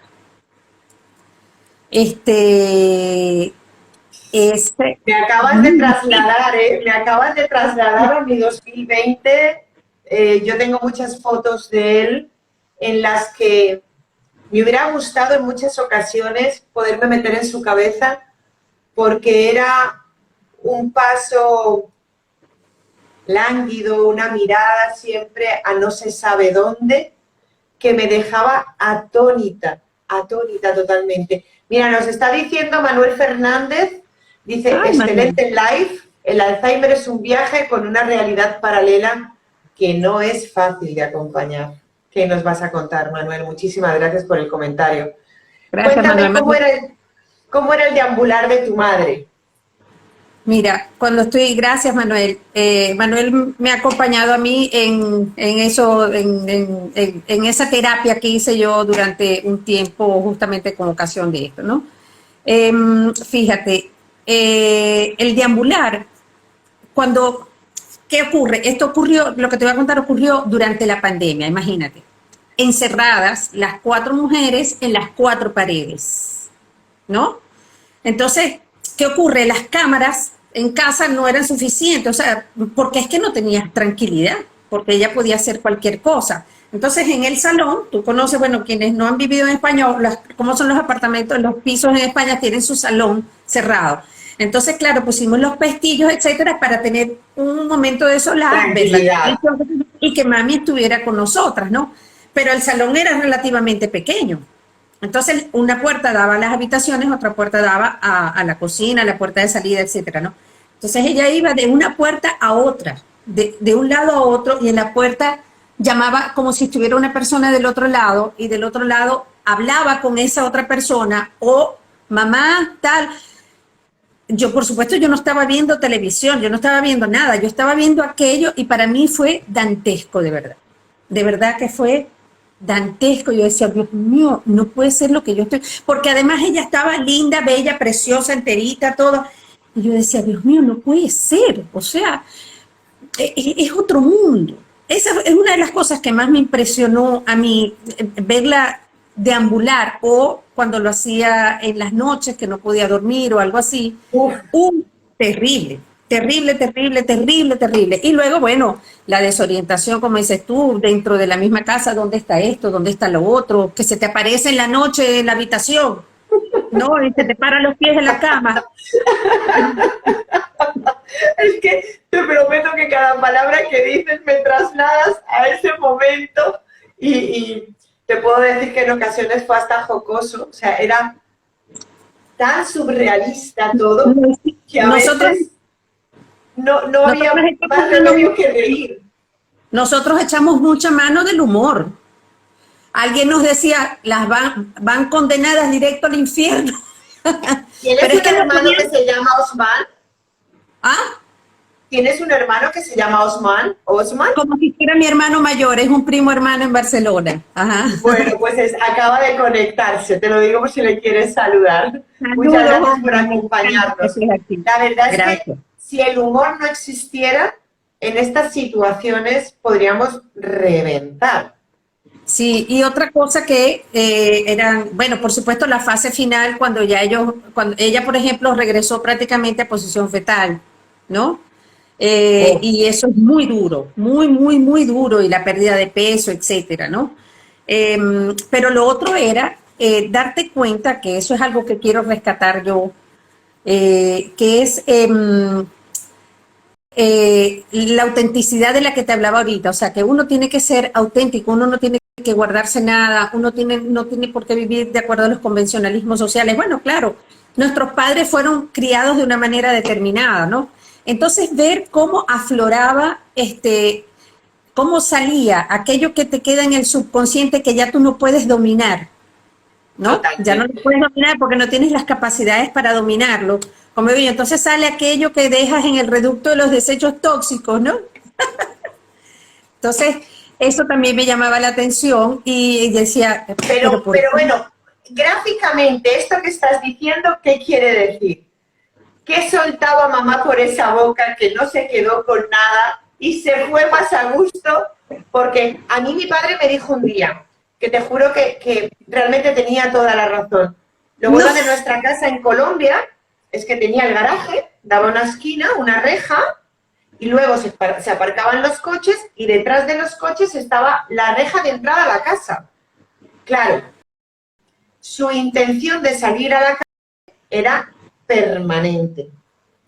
Este, este, Me acabas de trasladar, ¿eh? Me acabas de trasladar a mi 2020. Yo tengo muchas fotos de él en las que me hubiera gustado en muchas ocasiones poderme meter en su cabeza porque era un paso lánguido, una mirada siempre a no se sabe dónde, que me dejaba atónita totalmente. Mira, nos está diciendo Manuel Fernández, dice, ay, Manuel. excelente live, el Alzheimer es un viaje con una realidad paralela que no es fácil de acompañar. ¿Qué nos vas a contar, Manuel? Muchísimas gracias por el comentario. Gracias, Cuéntame Manuel. Manuel. cómo era el deambular de tu madre. Mira, gracias Manuel. Manuel me ha acompañado a mí en eso, en esa terapia que hice yo durante un tiempo, justamente con ocasión de esto, ¿no? Fíjate, el deambular, cuando, ¿qué ocurre? Esto ocurrió, lo que te voy a contar ocurrió durante la pandemia, imagínate. Encerradas las 4 mujeres en las 4 paredes, ¿no? Entonces, ¿qué ocurre? Las cámaras en casa no eran suficientes, o sea, porque es que no tenías tranquilidad, porque ella podía hacer cualquier cosa. Entonces, en el salón, tú conoces, bueno, quienes no han vivido en España, cómo son los apartamentos, los pisos en España tienen su salón cerrado. Entonces, claro, pusimos los pestillos, etcétera, para tener un momento de solar, ver la Tranquilidad. televisión y que mami estuviera con nosotras, ¿no? Pero el salón era relativamente pequeño. Entonces, una puerta daba a las habitaciones, otra puerta daba a la cocina, a la puerta de salida, etcétera, ¿no? Entonces ella iba de una puerta a otra, de un lado a otro, y en la puerta llamaba como si estuviera una persona del otro lado, y del otro lado hablaba con esa otra persona, o mamá, tal. Yo, por supuesto, yo no estaba viendo televisión, yo no estaba viendo nada, yo estaba viendo aquello, y para mí fue dantesco, de verdad que fue dantesco. Yo decía, Dios mío, no puede ser lo que yo estoy, porque además ella estaba linda, bella, preciosa, enterita, todo, y yo decía, Dios mío, no puede ser, o sea, es otro mundo. Esa es una de las cosas que más me impresionó a mí, verla deambular, o cuando lo hacía en las noches que no podía dormir o algo así. Uf, Terrible, terrible, terrible, terrible, terrible. Y luego, bueno, la desorientación, como dices tú, dentro de la misma casa, ¿dónde está esto? ¿Dónde está lo otro? Que se te aparece en la noche en la habitación, ¿no? Y se te paran los pies en la cama. es que te prometo que cada palabra que dices me trasladas a ese momento y te puedo decir que en ocasiones fue hasta jocoso, o sea, era tan surrealista todo que a Nosotros, veces no había nosotros más echamos remedio que reír. nosotros echamos mucha mano del humor. Alguien nos decía, las van condenadas directo al infierno. ¿Tienes Pero es un que no hermano podían. que se llama Osman? Ah, ¿Tienes un hermano que se llama Osman? ¿Osman? como si fuera mi hermano mayor, es un primo hermano en Barcelona. Ajá. Bueno, pues acaba de conectarse, te lo digo por si le quieres saludar. Muchas Saludos, gracias por Osman, me encanta que acompañarnos. estés aquí. La verdad es que Gracias. si el humor no existiera, en estas situaciones podríamos reventar. Sí, y otra cosa que eran, bueno, por supuesto la fase final cuando ya cuando ella, por ejemplo, regresó prácticamente a posición fetal, ¿no? Oh, Y eso es muy duro, muy, muy, muy duro, y la pérdida de peso, etcétera, ¿no? Pero lo otro era darte cuenta, que eso es algo que quiero rescatar yo, que es la autenticidad de la que te hablaba ahorita, o sea, que uno tiene que ser auténtico, uno no tiene que guardarse nada, no tiene por qué vivir de acuerdo a los convencionalismos sociales. Bueno, claro, nuestros padres fueron criados de una manera determinada, ¿no? Entonces, ver cómo afloraba, cómo salía aquello que te queda en el subconsciente que ya tú no puedes dominar, ¿no? Ya no lo totalmente. puedes dominar porque no tienes las capacidades para dominarlo. Como digo, entonces sale aquello que dejas en el reducto de los desechos tóxicos, ¿no? Entonces, eso también me llamaba la atención y decía, pero ¿por Pero qué? bueno, gráficamente, esto que estás diciendo, ¿qué quiere decir? ¿Qué soltaba mamá por esa boca que no se quedó con nada y se fue más a gusto? Porque a mí mi padre me dijo un día, que te juro que realmente tenía toda la razón. Lo No, bueno de nuestra casa en Colombia es que tenía el garaje, daba una esquina, una reja, y luego se aparcaban los coches y detrás de los coches estaba la reja de entrada a la casa. Claro, su intención de salir a la calle era permanente.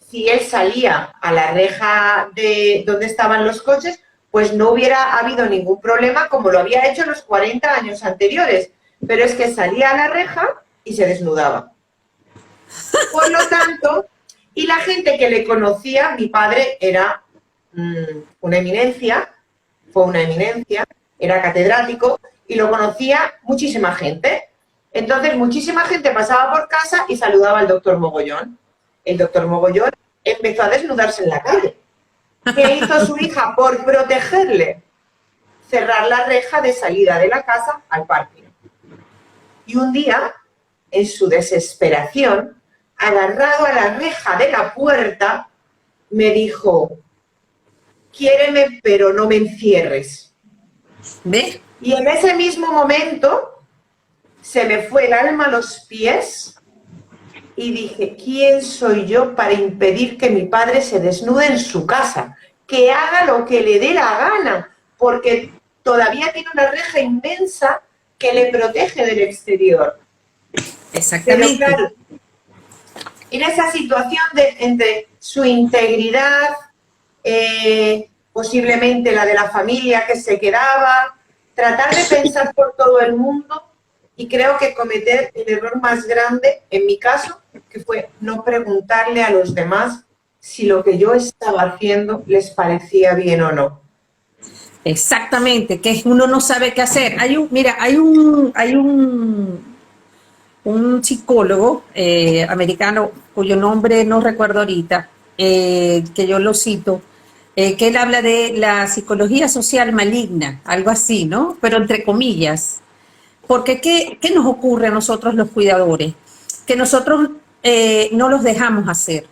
Si él salía a la reja de donde estaban los coches, pues no hubiera habido ningún problema como lo había hecho los 40 años anteriores. Pero es que salía a la reja y se desnudaba. Por lo tanto, y la gente que le conocía, mi padre era una eminencia, fue una eminencia, era catedrático y lo conocía muchísima gente. Entonces, muchísima gente pasaba por casa y saludaba al doctor Mogollón. El doctor Mogollón empezó a desnudarse en la calle. ¿Qué hizo su hija por protegerle? Cerrar la reja de salida de la casa al parque. Y un día, en su desesperación, agarrado a la reja de la puerta, me dijo, quiéreme, pero no me encierres. ¿ves? Y en ese mismo momento se me fue el alma a los pies y dije, ¿quién soy yo para impedir que mi padre se desnude en su casa? Que haga lo que le dé la gana, porque todavía tiene una reja inmensa que le protege del exterior. Pero Exactamente. claro, en esa situación entre su integridad, posiblemente la de la familia que se quedaba, tratar de pensar por todo el mundo y creo que cometer el error más grande, en mi caso, que fue no preguntarle a los demás si lo que yo estaba haciendo les parecía bien o no. Exactamente, que uno no sabe qué hacer. Mira, un psicólogo americano cuyo nombre no recuerdo ahorita, que yo lo cito, que él habla de la psicología social maligna, algo así, ¿no? Pero entre comillas. Porque ¿qué nos ocurre a nosotros los cuidadores? Que nosotros no los dejamos hacer.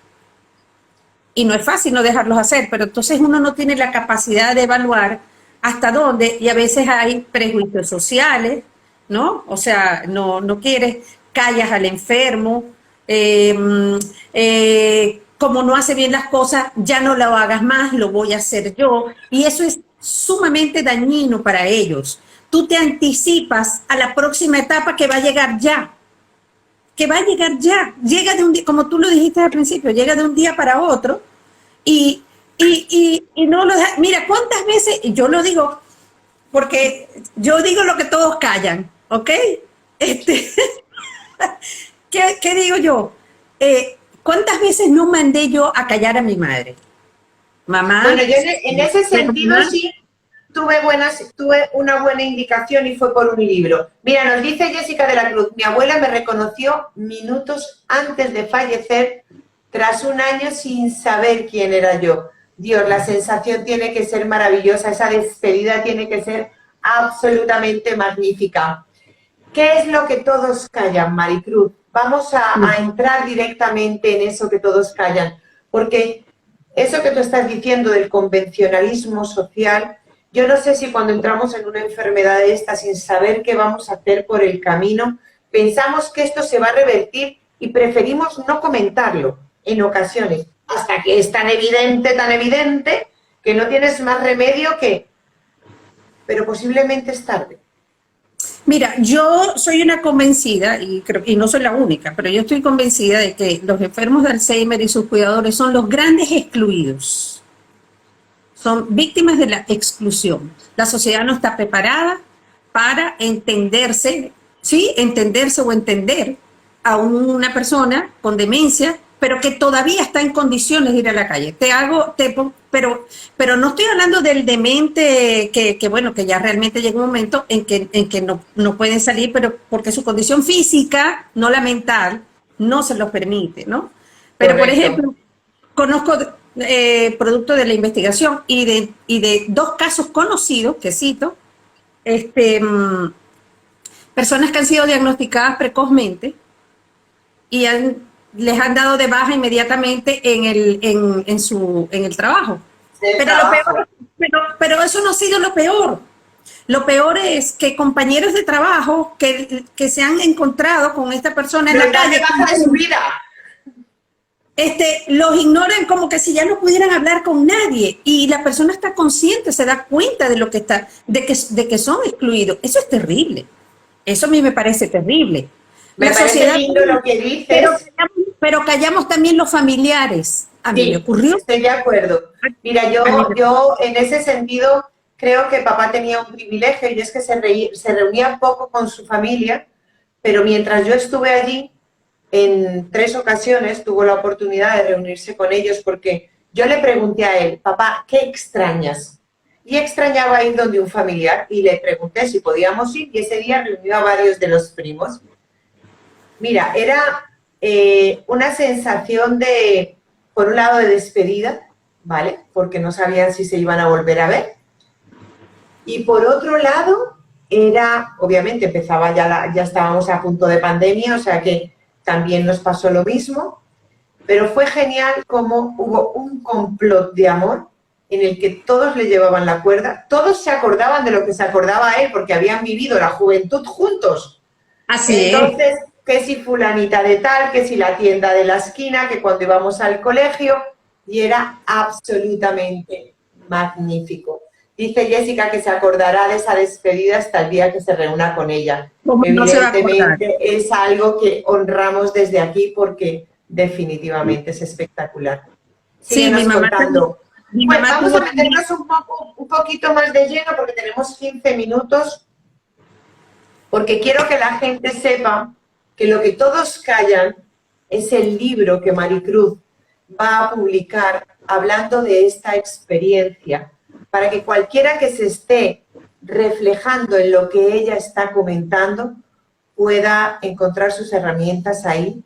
Y no es fácil no dejarlos hacer, pero entonces uno no tiene la capacidad de evaluar hasta dónde, y a veces hay prejuicios sociales, ¿no? O sea, no quieres, callas al enfermo, como no hace bien las cosas, ya no lo hagas más, lo voy a hacer yo, y eso es sumamente dañino para ellos. Tú te anticipas a la próxima etapa que va a llegar ya, llega de un día, como tú lo dijiste al principio, llega de un día para otro y no lo deja. Mira, ¿cuántas veces, yo lo digo, porque yo digo lo que todos callan, ¿ok? Este, ¿qué digo yo? ¿Cuántas veces no mandé yo a callar a mi madre? Mamá. Bueno, yo en ese sentido mamá, sí tuve una buena indicación y fue por un libro. Mira, nos dice Jessica de la Cruz, mi abuela me reconoció minutos antes de fallecer, tras un año sin saber quién era yo. Dios, la sensación tiene que ser maravillosa, esa despedida tiene que ser absolutamente magnífica. ¿Qué es lo que todos callan, Maricruz? Vamos a entrar directamente en eso que todos callan, porque eso que tú estás diciendo del convencionalismo social, yo no sé si cuando entramos en una enfermedad de esta sin saber qué vamos a hacer por el camino, pensamos que esto se va a revertir y preferimos no comentarlo en ocasiones, hasta que es tan evidente, que no tienes más remedio que... Pero posiblemente es tarde. Mira, yo soy una convencida, y no soy la única, pero yo estoy convencida de que los enfermos de Alzheimer y sus cuidadores son los grandes excluidos. Son víctimas de la exclusión. La sociedad no está preparada para entenderse, ¿sí? Entenderse o entender a una persona con demencia, pero que todavía está en condiciones de ir a la calle. Pero no estoy hablando del demente bueno, que ya realmente llega un momento en que no pueden salir, pero porque su condición física, no la mental, no se lo permite, ¿no? Pero, Correcto. por ejemplo, conozco producto de la investigación y de 2 casos conocidos, que cito, personas que han sido diagnosticadas precozmente y les han dado de baja inmediatamente en el trabajo. Pero eso no ha sido lo peor. Lo peor es que compañeros de trabajo que se han encontrado con esta persona en la calle, baja de su vida. Los ignoran como que si ya no pudieran hablar con nadie, y la persona está consciente, se da cuenta de lo que está, de que son excluidos. Eso es terrible. Eso a mí me parece terrible. Me parece lindo lo que dices. Pero callamos también los familiares. A mí me ocurrió. Estoy de acuerdo. Mira, yo en ese sentido creo que papá tenía un privilegio, y es que se reunía poco con su familia, pero mientras yo estuve allí, en 3 ocasiones tuvo la oportunidad de reunirse con ellos, porque yo le pregunté a él, papá, ¿qué extrañas? Y extrañaba ir donde un familiar, y le pregunté si podíamos ir, y ese día reunió a varios de los primos. Mira, era una sensación de, por un lado, de despedida, ¿vale? Porque no sabían si se iban a volver a ver. Y por otro lado, obviamente empezaba ya estábamos a punto de pandemia, o sea que también nos pasó lo mismo, pero fue genial como hubo un complot de amor en el que todos le llevaban la cuerda, todos se acordaban de lo que se acordaba él, porque habían vivido la juventud juntos. Así Entonces, que si fulanita de tal, que si la tienda de la esquina, que cuando íbamos al colegio, y era absolutamente magnífico. Dice Jessica que se acordará de esa despedida hasta el día que se reúna con ella. Evidentemente es algo que honramos desde aquí, porque definitivamente es espectacular. Sí, mi mamá contando. Pues vamos a meternos un poquito más de lleno, porque tenemos 15 minutos, porque quiero que la gente sepa que lo que todos callan es el libro que Maricruz va a publicar hablando de esta experiencia, para que cualquiera que se esté reflejando en lo que ella está comentando pueda encontrar sus herramientas ahí,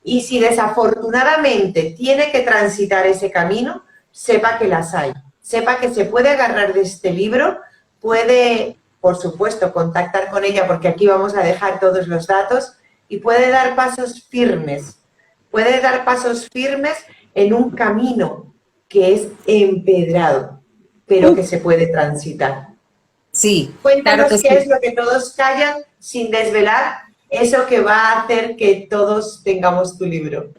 y si desafortunadamente tiene que transitar ese camino, sepa que las hay, sepa que se puede agarrar de este libro, puede, por supuesto, contactar con ella, porque aquí vamos a dejar todos los datos, y puede dar pasos firmes en un camino que es empedrado, pero que se puede transitar. Sí. Cuéntanos claro qué es lo que todos callan, sin desvelar eso que va a hacer que todos tengamos tu libro.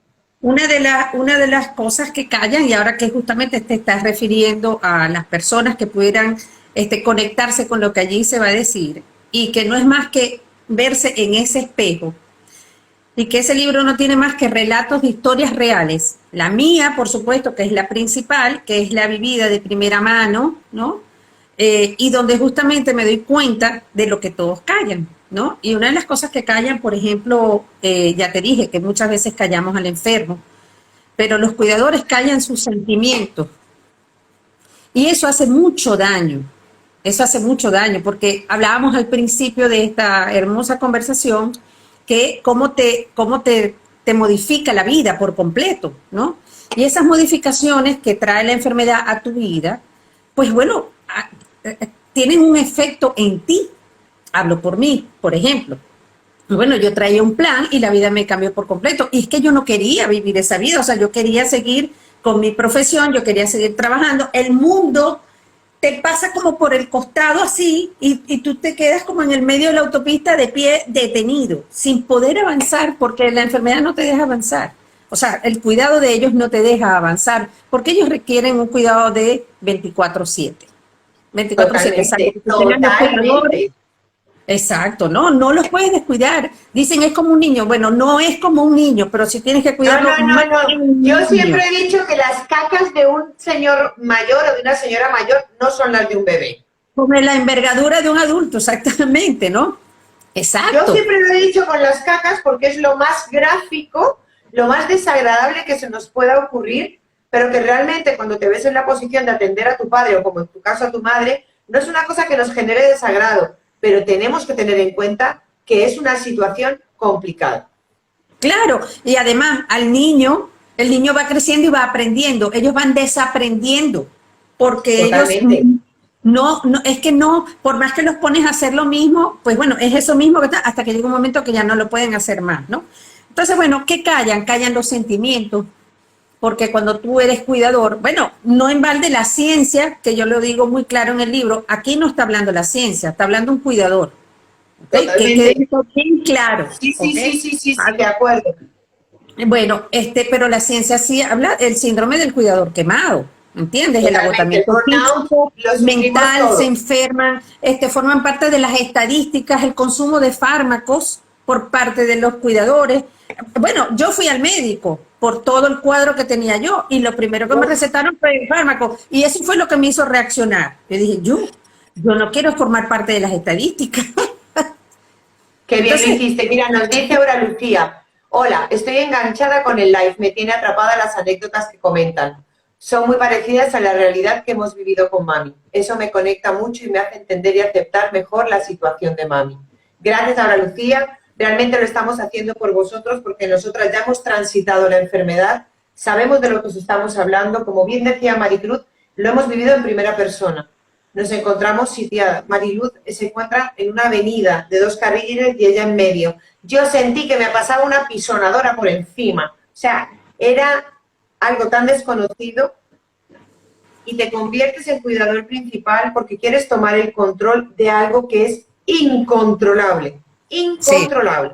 Una de las cosas que callan, y ahora que justamente te estás refiriendo a las personas que pudieran conectarse con lo que allí se va a decir, y que no es más que verse en ese espejo, y que ese libro no tiene más que relatos de historias reales. La mía, por supuesto, que es la principal, que es la vivida de primera mano, ¿no? y donde justamente me doy cuenta de lo que todos callan, ¿no? Y una de las cosas que callan, por ejemplo, ya te dije que muchas veces callamos al enfermo, pero los cuidadores callan sus sentimientos y eso hace mucho daño. Eso hace mucho daño, porque hablábamos al principio de esta hermosa conversación que te modifica la vida por completo, ¿no? Y esas modificaciones que trae la enfermedad a tu vida, pues bueno, tienen un efecto en ti. Hablo por mí, por ejemplo. Bueno, yo traía un plan y la vida me cambió por completo. Y es que yo no quería vivir esa vida, o sea, yo quería seguir con mi profesión, yo quería seguir trabajando. El mundo te pasa como por el costado así y tú te quedas como en el medio de la autopista de pie detenido, sin poder avanzar porque la enfermedad no te deja avanzar. O sea, el cuidado de ellos no te deja avanzar porque ellos requieren un cuidado de 24/7. 24/7, Totalmente, totalmente. exacto, ¿no? No los puedes descuidar. Dicen es como un niño. Bueno, no es como un niño, pero sí tienes que cuidarlo más que un Yo niño. siempre he dicho que las cacas de un señor mayor o de una señora mayor no son las de un bebé. Como la envergadura de un adulto, exactamente, ¿no? Yo Exacto. siempre lo he dicho con las cacas porque es lo más gráfico, lo más desagradable que se nos pueda ocurrir, pero que realmente cuando te ves en la posición de atender a tu padre o como en tu caso a tu madre, no es una cosa que nos genere desagrado, pero tenemos que tener en cuenta que es una situación complicada. Claro, y además al niño, el niño va creciendo y va aprendiendo, ellos van desaprendiendo, porque ellos Totalmente. es que no, por más que los pones a hacer lo mismo, pues bueno, es eso mismo que está, hasta que llega un momento que ya no lo pueden hacer más, ¿no? Entonces, bueno, ¿qué callan? Callan los sentimientos, porque cuando tú eres cuidador, bueno, no en balde la ciencia, que yo lo digo muy claro en el libro, aquí no está hablando la ciencia, está hablando un cuidador, ¿ok? Que quede Totalmente. eso bien claro, Sí, ¿ok? sí, sí, sí, sí, sí, de acuerdo. Bueno, pero la ciencia sí habla del síndrome del cuidador quemado, ¿entiendes? El Totalmente. El agotamiento burnout físico, lo sufrimos mental, se todos. enferman, forman parte de las estadísticas, el consumo de fármacos por parte de los cuidadores. Bueno, yo fui al médico por todo el cuadro que tenía yo y lo primero que me Uf, recetaron fue el fármaco y eso fue lo que me hizo reaccionar. Yo dije, yo no quiero formar parte de las estadísticas. qué bien lo Entonces, hiciste. Mira, nos dice ahora Lucía. Hola, estoy enganchada con el live. Me tiene atrapada las anécdotas que comentan. Son muy parecidas a la realidad que hemos vivido con mami. Eso me conecta mucho y me hace entender y aceptar mejor la situación de mami. Gracias ahora Lucía. Realmente lo estamos haciendo por vosotros porque nosotras ya hemos transitado la enfermedad, sabemos de lo que os estamos hablando. Como bien decía Maricruz, lo hemos vivido en primera persona. Nos encontramos sitiadas. Mariluz se encuentra en una avenida de 2 carriles y ella en medio. Yo sentí que me pasaba una pisonadora por encima. O sea, era algo tan desconocido y te conviertes en cuidador principal porque quieres tomar el control de algo que es incontrolable. sí. Incontrolable.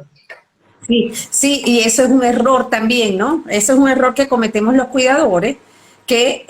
Sí, sí, y eso es un error también, ¿no? Eso es un error que cometemos los cuidadores, que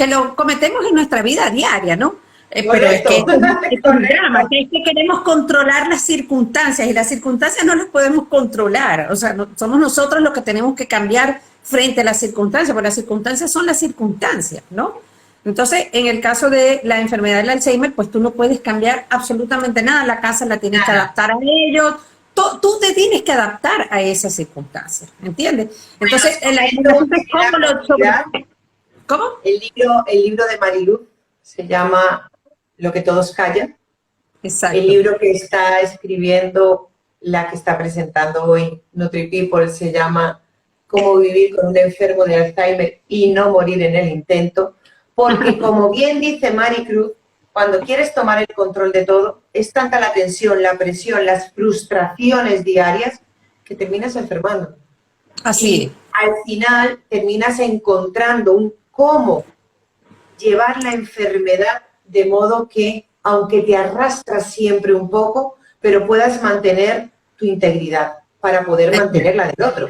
lo cometemos en nuestra vida diaria, ¿no? Pero es que Correcto, esto es un drama, correcto. que es que queremos controlar las circunstancias y las circunstancias no las podemos controlar, o sea, somos nosotros los que tenemos que cambiar frente a las circunstancias, porque las circunstancias son las circunstancias, ¿no? Entonces, en el caso de la enfermedad del Alzheimer, pues tú no puedes cambiar absolutamente nada, la casa la tienes que Nada. adaptar a ellos, tú te tienes que adaptar a esas circunstancias, ¿entiendes? Bueno, Entonces, os comento la cosa es que la cómo lo comunidad, ¿Cómo? el libro de Mariluz se llama Lo que todos callan. El Exacto. libro que está escribiendo la que está presentando hoy NutriPeople se llama Cómo vivir con un enfermo de Alzheimer y no morir en el intento, porque como bien dice Maricruz, cuando quieres tomar el control de todo, es tanta la tensión, la presión, las frustraciones diarias que terminas enfermando. Así es. Y al final terminas encontrando un cómo llevar la enfermedad de modo que, aunque te arrastras siempre un poco, pero puedas mantener tu integridad para poder mantener la del otro.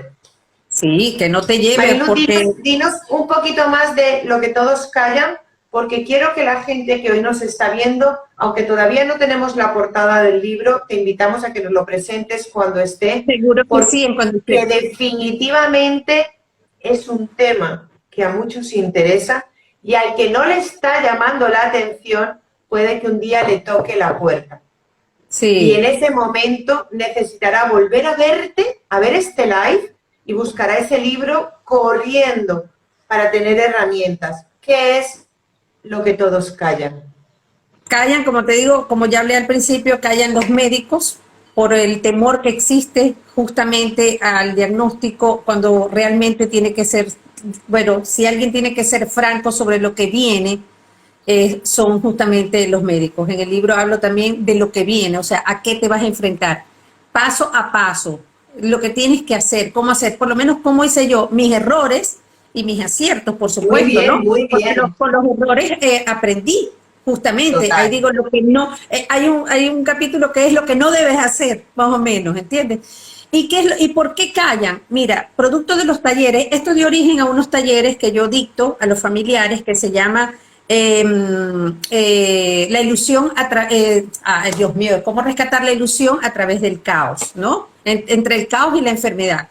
Sí, que no te lleve Marilu, porque dinos un poquito más de lo que todos callan, porque quiero que la gente que hoy nos está viendo, aunque todavía no tenemos la portada del libro, te invitamos a que nos lo presentes cuando esté, seguro que porque sí, en cuando definitivamente es un tema que a muchos interesa Y al que no le está llamando la atención, puede que un día le toque la puerta. Sí. Y en ese momento necesitará volver a verte, a ver este live, y buscará ese libro corriendo para tener herramientas. ¿Qué es lo que todos callan? Callan, como te digo, como ya hablé al principio, callan los médicos por el temor que existe justamente al diagnóstico cuando realmente tiene que ser, bueno, si alguien tiene que ser franco sobre lo que viene, son justamente los médicos. En el libro hablo también de lo que viene, o sea, a qué te vas a enfrentar, paso a paso, lo que tienes que hacer, cómo hacer, por lo menos cómo hice yo, mis errores y mis aciertos, por Muy supuesto, bien, ¿no? muy Porque bien. con los errores aprendí, justamente. Ahí Total. digo lo que no, hay un capítulo que es lo que no debes hacer, más o menos, ¿entiendes? ¿Y, qué es ¿Y por qué callan? Mira, producto de los talleres, esto dio origen a unos talleres que yo dicto a los familiares que se llama la ilusión, Dios mío, cómo rescatar la ilusión a través del caos, ¿no? Entre el caos y la enfermedad.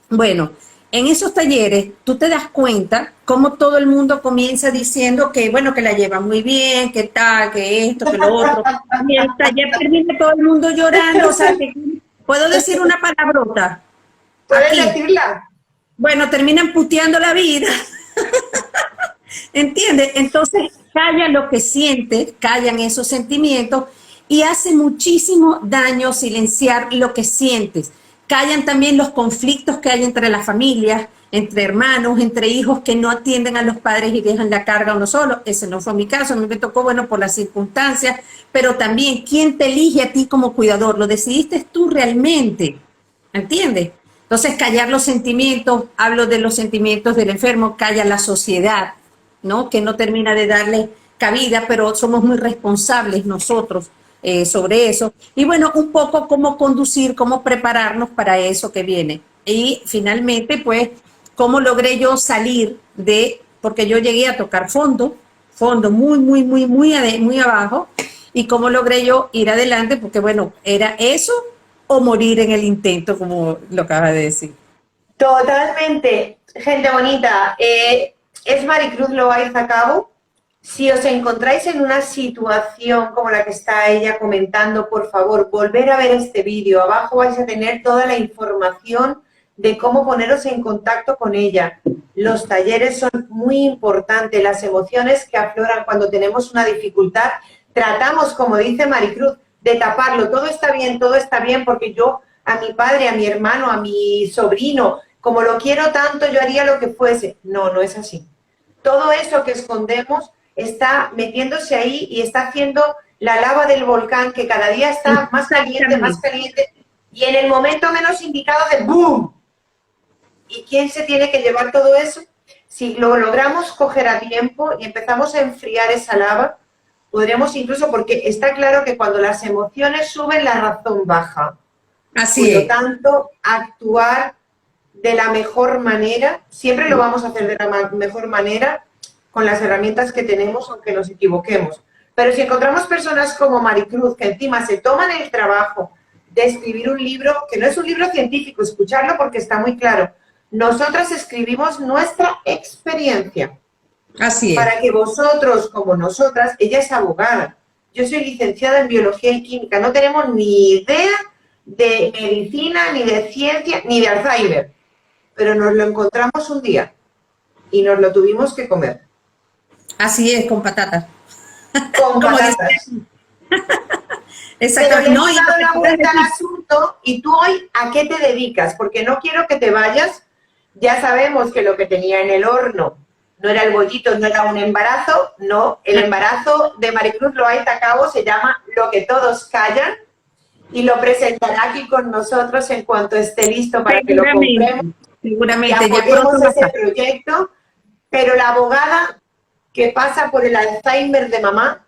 Bueno, en esos talleres tú te das cuenta cómo todo el mundo comienza diciendo que, bueno, que la llevan muy bien, que tal, que esto, que lo otro. Y el taller termina todo el mundo llorando, o sea, que, ¿puedo decir una palabrota? ¿Puedes Aquí. decirla? Bueno, terminan puteando la vida. ¿Entiendes? Entonces callan lo que sientes, callan esos sentimientos y hace muchísimo daño silenciar lo que sientes. Callan también los conflictos que hay entre las familias, entre hermanos, entre hijos que no atienden a los padres y dejan la carga a uno solo. Ese no fue mi caso, a mí me tocó, bueno, por las circunstancias, pero también quién te elige a ti como cuidador, lo decidiste tú realmente, ¿entiendes? Entonces callar los sentimientos, hablo de los sentimientos del enfermo, calla la sociedad, ¿no? Que no termina de darle cabida, pero somos muy responsables nosotros sobre eso. Y bueno, un poco cómo conducir, cómo prepararnos para eso que viene. Y finalmente, pues, cómo logré yo salir de, porque yo llegué a tocar fondo muy abajo, y cómo logré yo ir adelante, porque bueno, era eso o morir en el intento, como lo acabas de decir. Totalmente. Gente bonita, es Maricruz Loaiza Cabo. Si os encontráis en una situación como la que está ella comentando, por favor, volver a ver este vídeo. Abajo vais a tener toda la información de cómo poneros en contacto con ella. Los talleres son muy importantes, las emociones que afloran cuando tenemos una dificultad. Tratamos, como dice Maricruz, de taparlo. Todo está bien, porque yo a mi padre, a mi hermano, a mi sobrino, como lo quiero tanto, yo haría lo que fuese. No, no es así. Todo eso que escondemos está metiéndose ahí y está haciendo la lava del volcán que cada día está más caliente, y en el momento menos indicado de ¡boom! ¿Y quién se tiene que llevar todo eso? Si lo logramos coger a tiempo y empezamos a enfriar esa lava, podremos incluso, porque está claro que cuando las emociones suben, la razón baja. Así Por lo tanto, actuar de la mejor manera, siempre lo vamos a hacer de la mejor manera, con las herramientas que tenemos, aunque nos equivoquemos. Pero si encontramos personas como Maricruz, que encima se toman el trabajo de escribir un libro, que no es un libro científico, escucharlo porque está muy claro. Nosotras escribimos nuestra experiencia. Así es. Para que vosotros, como nosotras, ella es abogada. Yo soy licenciada en Biología y Química. No tenemos ni idea de medicina, ni de ciencia, ni de Alzheimer. Pero nos lo encontramos un día y nos lo tuvimos que comer. Así es, con patatas. Con patatas. Exacto. Pero le hemos dado la vuelta al asunto. ¿Y tú hoy a qué te dedicas? Porque no quiero que te vayas. Ya sabemos que lo que tenía en el horno no era el bollito, no era un embarazo. No, el embarazo de Maricruz Loaiza Cabo se llama Lo que todos callan, y lo presentará aquí con nosotros en cuanto esté listo para que lo compremos. Seguramente, y apoyemos ese proyecto. Pero la abogada que pasa por el Alzheimer de mamá,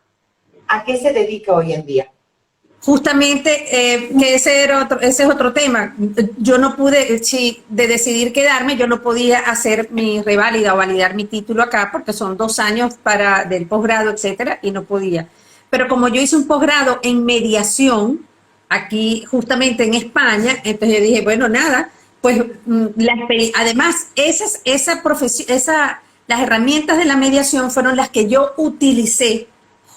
¿a qué se dedica hoy en día? Justamente, que ese es otro tema. Yo no pude, de decidir quedarme, yo no podía hacer mi reválida o validar mi título acá, porque son 2 años del posgrado, etcétera, y no podía. Pero como yo hice un posgrado en mediación, aquí justamente en España, entonces yo dije, bueno, nada, pues además esa profesión, las herramientas de la mediación fueron las que yo utilicé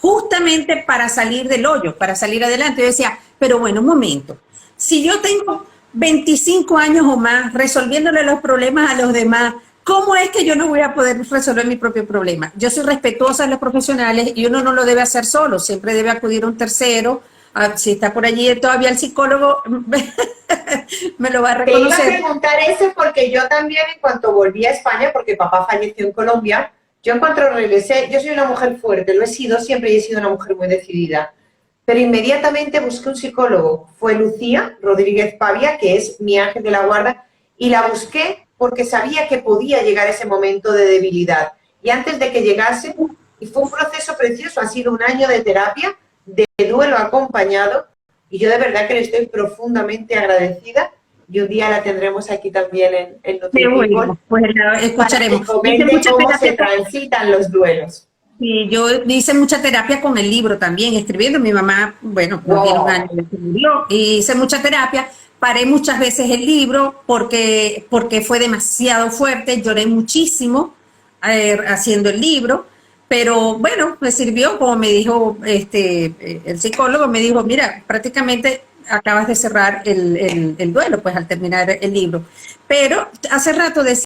justamente para salir del hoyo, para salir adelante. Yo decía, pero bueno, un momento, si yo tengo 25 años o más resolviéndole los problemas a los demás, ¿cómo es que yo no voy a poder resolver mi propio problema? Yo soy respetuosa de los profesionales y uno no lo debe hacer solo, siempre debe acudir a un tercero. Si está por allí todavía el psicólogo, me lo va a reconocer. Te iba a preguntar eso porque yo también, en cuanto volví a España, porque papá falleció en Colombia, yo en cuanto regresé, yo soy una mujer fuerte, lo he sido siempre y he sido una mujer muy decidida, pero inmediatamente busqué un psicólogo. Fue Lucía Rodríguez Pavia, que es mi ángel de la guarda, y la busqué porque sabía que podía llegar ese momento de debilidad. Y antes de que llegase, y fue un proceso precioso, ha sido un año de terapia, de duelo acompañado, y yo de verdad que le estoy profundamente agradecida, y un día la tendremos aquí también en NutriPeople, pues la escucharemos. para que comente cómo se transitan los duelos. Sí, yo hice mucha terapia con el libro también, escribiendo. Mi mamá, bueno, no tiene un año de que murió, y hice mucha terapia. Paré muchas veces el libro porque fue demasiado fuerte, lloré muchísimo haciendo el libro, pero bueno, me sirvió, como me dijo el psicólogo, me dijo, mira, prácticamente acabas de cerrar el duelo, pues al terminar el libro. Pero hace rato decía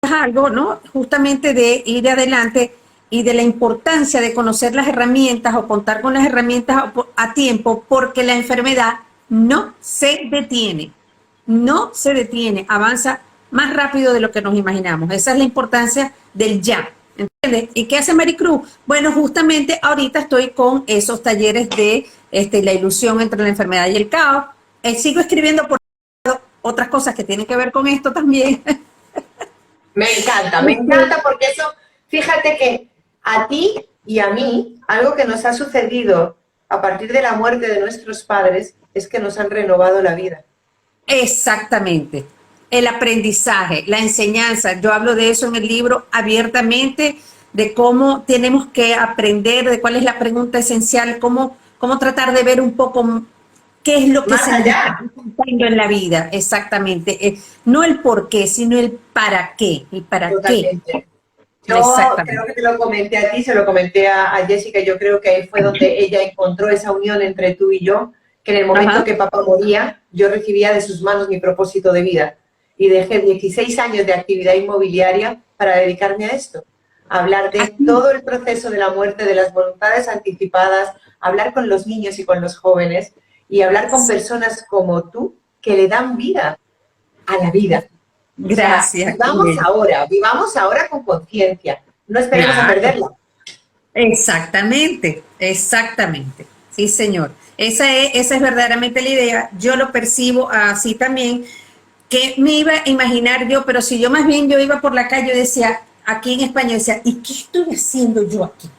algo, ¿no? Justamente de ir adelante y de la importancia de conocer las herramientas o contar con las herramientas a tiempo, porque la enfermedad no se detiene, no se detiene, avanza más rápido de lo que nos imaginamos. Esa es la importancia del ya, ¿entiendes? ¿Y qué hace Maricruz? Bueno, justamente ahorita estoy con esos talleres de la ilusión entre la enfermedad y el caos. Sigo escribiendo por otras cosas que tienen que ver con esto también. Me encanta porque eso, fíjate que a ti y a mí, algo que nos ha sucedido a partir de la muerte de nuestros padres es que nos han renovado la vida. Exactamente. El aprendizaje, la enseñanza, yo hablo de eso en el libro abiertamente, de cómo tenemos que aprender, de cuál es la pregunta esencial, cómo tratar de ver un poco qué es lo que Más se allá. está pasando en la vida, exactamente. No el por qué, sino el para qué. ¿Y para Totalmente. qué? Yo creo que te lo comenté a ti, se lo comenté a Jessica, yo creo que ahí fue donde ella encontró esa unión entre tú y yo, que en el momento que papá moría, yo recibía de sus manos mi propósito de vida y dejé 16 años de actividad inmobiliaria para dedicarme a esto, a hablar de todo el proceso de la muerte, de las voluntades anticipadas, hablar con los niños y con los jóvenes y hablar con personas como tú que le dan vida a la vida. Gracias. O sea, vivamos ahora con conciencia, no esperemos a perderla. Exactamente, exactamente. Sí, señor. Esa es verdaderamente la idea. Yo lo percibo así también, que me iba a imaginar yo, pero si yo más bien yo iba por la calle y decía, aquí en España, decía, ¿y qué estoy haciendo yo aquí?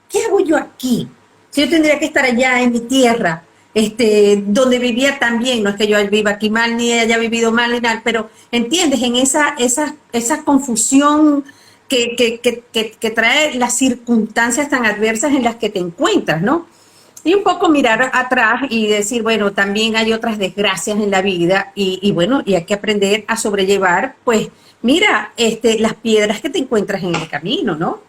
¿Qué hago yo aquí? Si yo tendría que estar allá en mi tierra, donde vivía también, no es que yo viva aquí mal ni haya vivido mal ni nada, pero entiendes, en esa confusión que trae las circunstancias tan adversas en las que te encuentras, ¿no? Y un poco mirar atrás y decir, bueno, también hay otras desgracias en la vida y bueno, y hay que aprender a sobrellevar, pues, mira, las piedras que te encuentras en el camino, ¿no?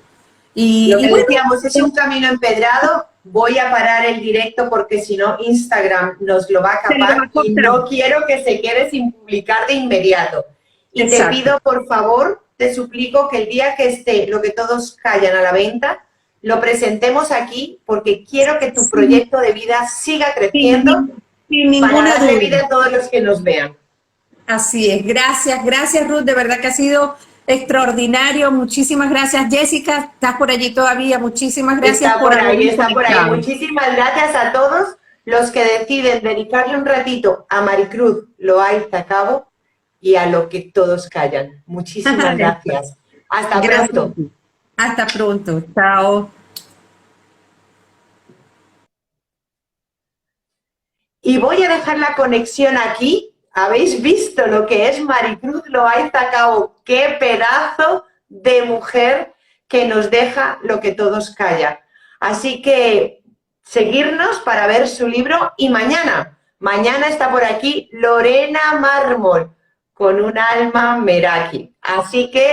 Lo que decíamos, es un camino empedrado, voy a parar el directo porque si no Instagram nos lo va a capar y no quiero que se quede sin publicar de inmediato. Y Exacto. Te pido, por favor, te suplico que el día que esté Lo que todos callan a la venta, lo presentemos aquí porque quiero que tu proyecto de vida siga creciendo sin para ninguna darle duda. vida a todos los que nos vean. Así es, gracias Ruth, de verdad que ha sido extraordinario, muchísimas gracias. Jessica, estás por allí todavía, muchísimas gracias está por ahí. Muchísimas gracias a todos los que deciden dedicarle un ratito a Maricruz Loaiza Cabo y a Lo que todos callan. Muchísimas gracias. Hasta pronto. Hasta pronto, chao. Y voy a dejar la conexión aquí. ¿Habéis visto lo que es Maricruz Loaiza Cabo? ¡Qué pedazo de mujer que nos deja Lo que todos callan! Así que seguirnos para ver su libro y mañana está por aquí Lorena Mármol con un alma meraki. Así que